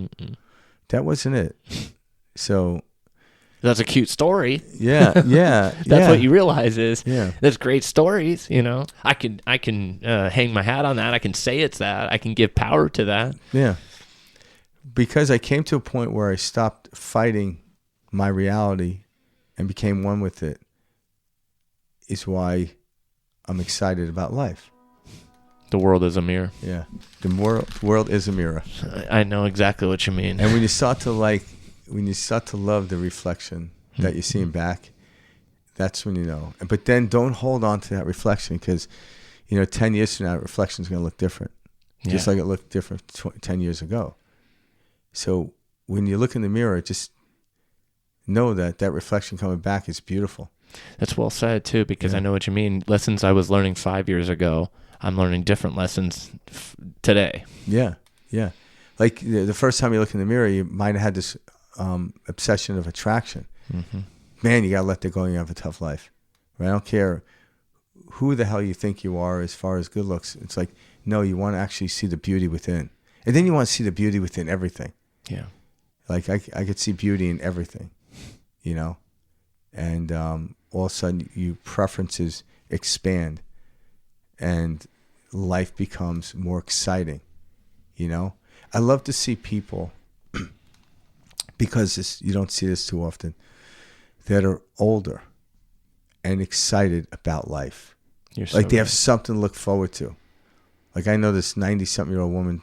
that wasn't it. So. That's a cute story. Yeah. That's what you realize is there's great stories. I can hang my hat on that. I can say it's that. I can give power to that. Yeah. Because I came to a point where I stopped fighting my reality and became one with it is why I'm excited about life. The world is a mirror. Yeah. The world is a mirror. I know exactly what you mean. And when you start to love the reflection that you're seeing back, that's when you know. But then don't hold on to that reflection because, 10 years from now, reflection is going to look different, just like it looked different 10 years ago. So when you look in the mirror, just know that reflection coming back is beautiful. That's well said too, because I know what you mean. Lessons I was learning 5 years ago, I'm learning different lessons today. Yeah. Like the first time you look in the mirror, you might have had this obsession of attraction. Mm-hmm. Man, you got to let that go and you have a tough life. Right? I don't care who the hell you think you are as far as good looks. It's like, no, you want to actually see the beauty within. And then you want to see the beauty within everything. Yeah. Like I could see beauty in everything, and all of a sudden your preferences expand and life becomes more exciting. I love to see people, because you don't see this too often, that are older and excited about life. Like they have something to look forward to. Like I know this 90-something-year-old woman,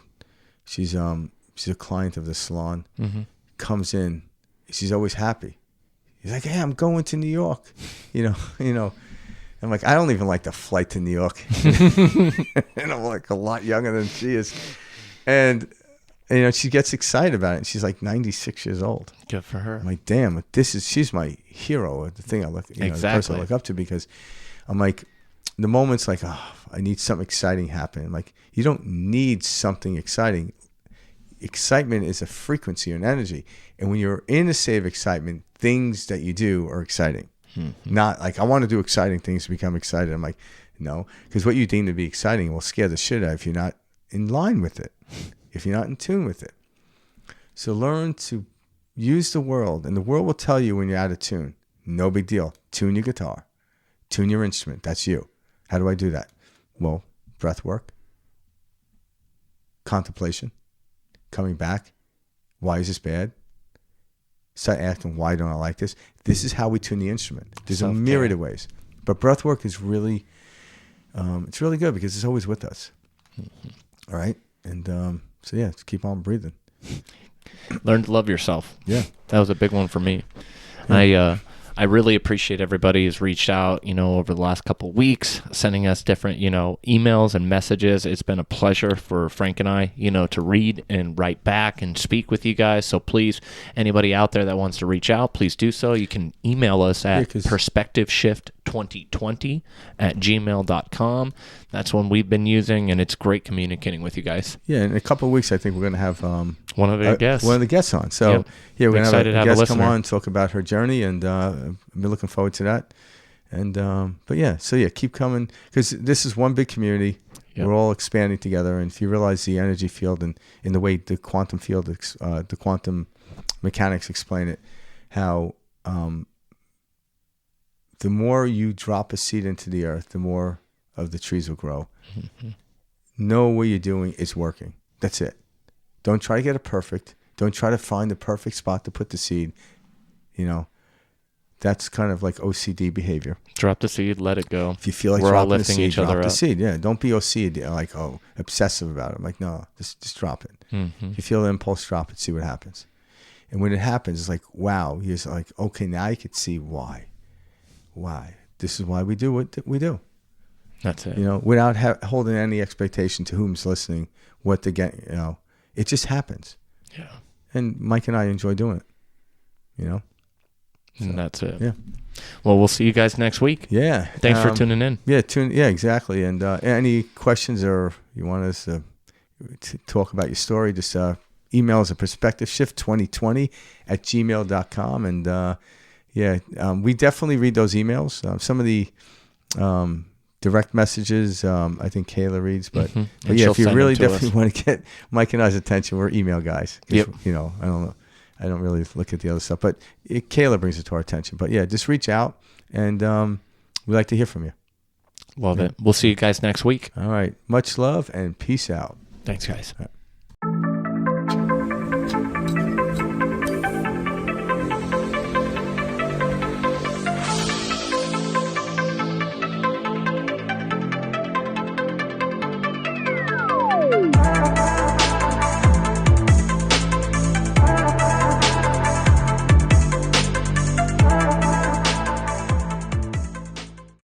she's a client of the salon, comes in, she's always happy. He's like, hey, I'm going to New York. I'm like, I don't even like the flight to New York. And I'm like a lot younger than she is. And, she gets excited about it. And she's like 96 years old. Good for her. I'm like, damn, she's my hero, the thing I look, the person I look up to, because I'm like, the moment's like, oh, I need something exciting happening. Like, you don't need something exciting. Excitement is a frequency and energy. And when you're in a state of excitement, things that you do are exciting. Mm-hmm. Not like, I want to do exciting things to become excited. I'm like, no, because what you deem to be exciting will scare the shit out if you're not in line with it, if you're not in tune with it. So learn to use the world, and the world will tell you when you're out of tune. No big deal. Tune your guitar. Tune your instrument. That's you. How do I do that? Well, breath work, contemplation, coming back. Why is this bad? Start asking, why don't I like this? This is how we tune the instrument. There's a myriad of ways. But breath work is really, it's really good because it's always with us. Mm-hmm. All right? And so, yeah, just keep on breathing. Learn to love yourself. Yeah. That was a big one for me. Yeah. I really appreciate everybody who's reached out, over the last couple of weeks, sending us different, emails and messages. It's been a pleasure for Frank and I, to read and write back and speak with you guys. So please, anybody out there that wants to reach out, please do so. You can email us at perspectiveshift2020@gmail.com. That's one we've been using, and it's great communicating with you guys. Yeah, in a couple of weeks, I think we're going to have one of the guests on. So, we're going to have a guest come on and talk about her journey, and I'm looking forward to that. And keep coming, because this is one big community. Yep. We're all expanding together, and if you realize the energy field and in the way the quantum field, the quantum mechanics explain it, how the more you drop a seed into the earth, the more of the trees will grow. Mm-hmm. Know what you're doing is working. That's it. Don't try to get it perfect. Don't try to find the perfect spot to put the seed. That's kind of like OCD behavior. Drop the seed, let it go. If you feel like we're all dropping lifting the seed, each other drop up. the seed. Yeah, don't be OCD, like, obsessive about it. I'm like, no, just drop it. Mm-hmm. If you feel the impulse, drop it, see what happens. And when it happens, it's like, wow. You're like, okay, now you can see why. Why? This is why we do what we do. That's it. Without holding any expectation to whom's listening, what to get, it just happens. Yeah. And Mike and I enjoy doing it, So, and that's it. Yeah. Well, we'll see you guys next week. Yeah. Thanks for tuning in. Yeah, exactly. And any questions or you want us to talk about your story, just email us at perspectiveshift2020@gmail.com. And we definitely read those emails. Some of the direct messages, I think Kayla reads, but if you really definitely want to get Mike and I's attention, we're email guys. Yep. I don't know. I don't really look at the other stuff, but Kayla brings it to our attention. But just reach out, and we'd like to hear from you. Love it. We'll see you guys next week. All right. Much love and peace out. Thanks, guys.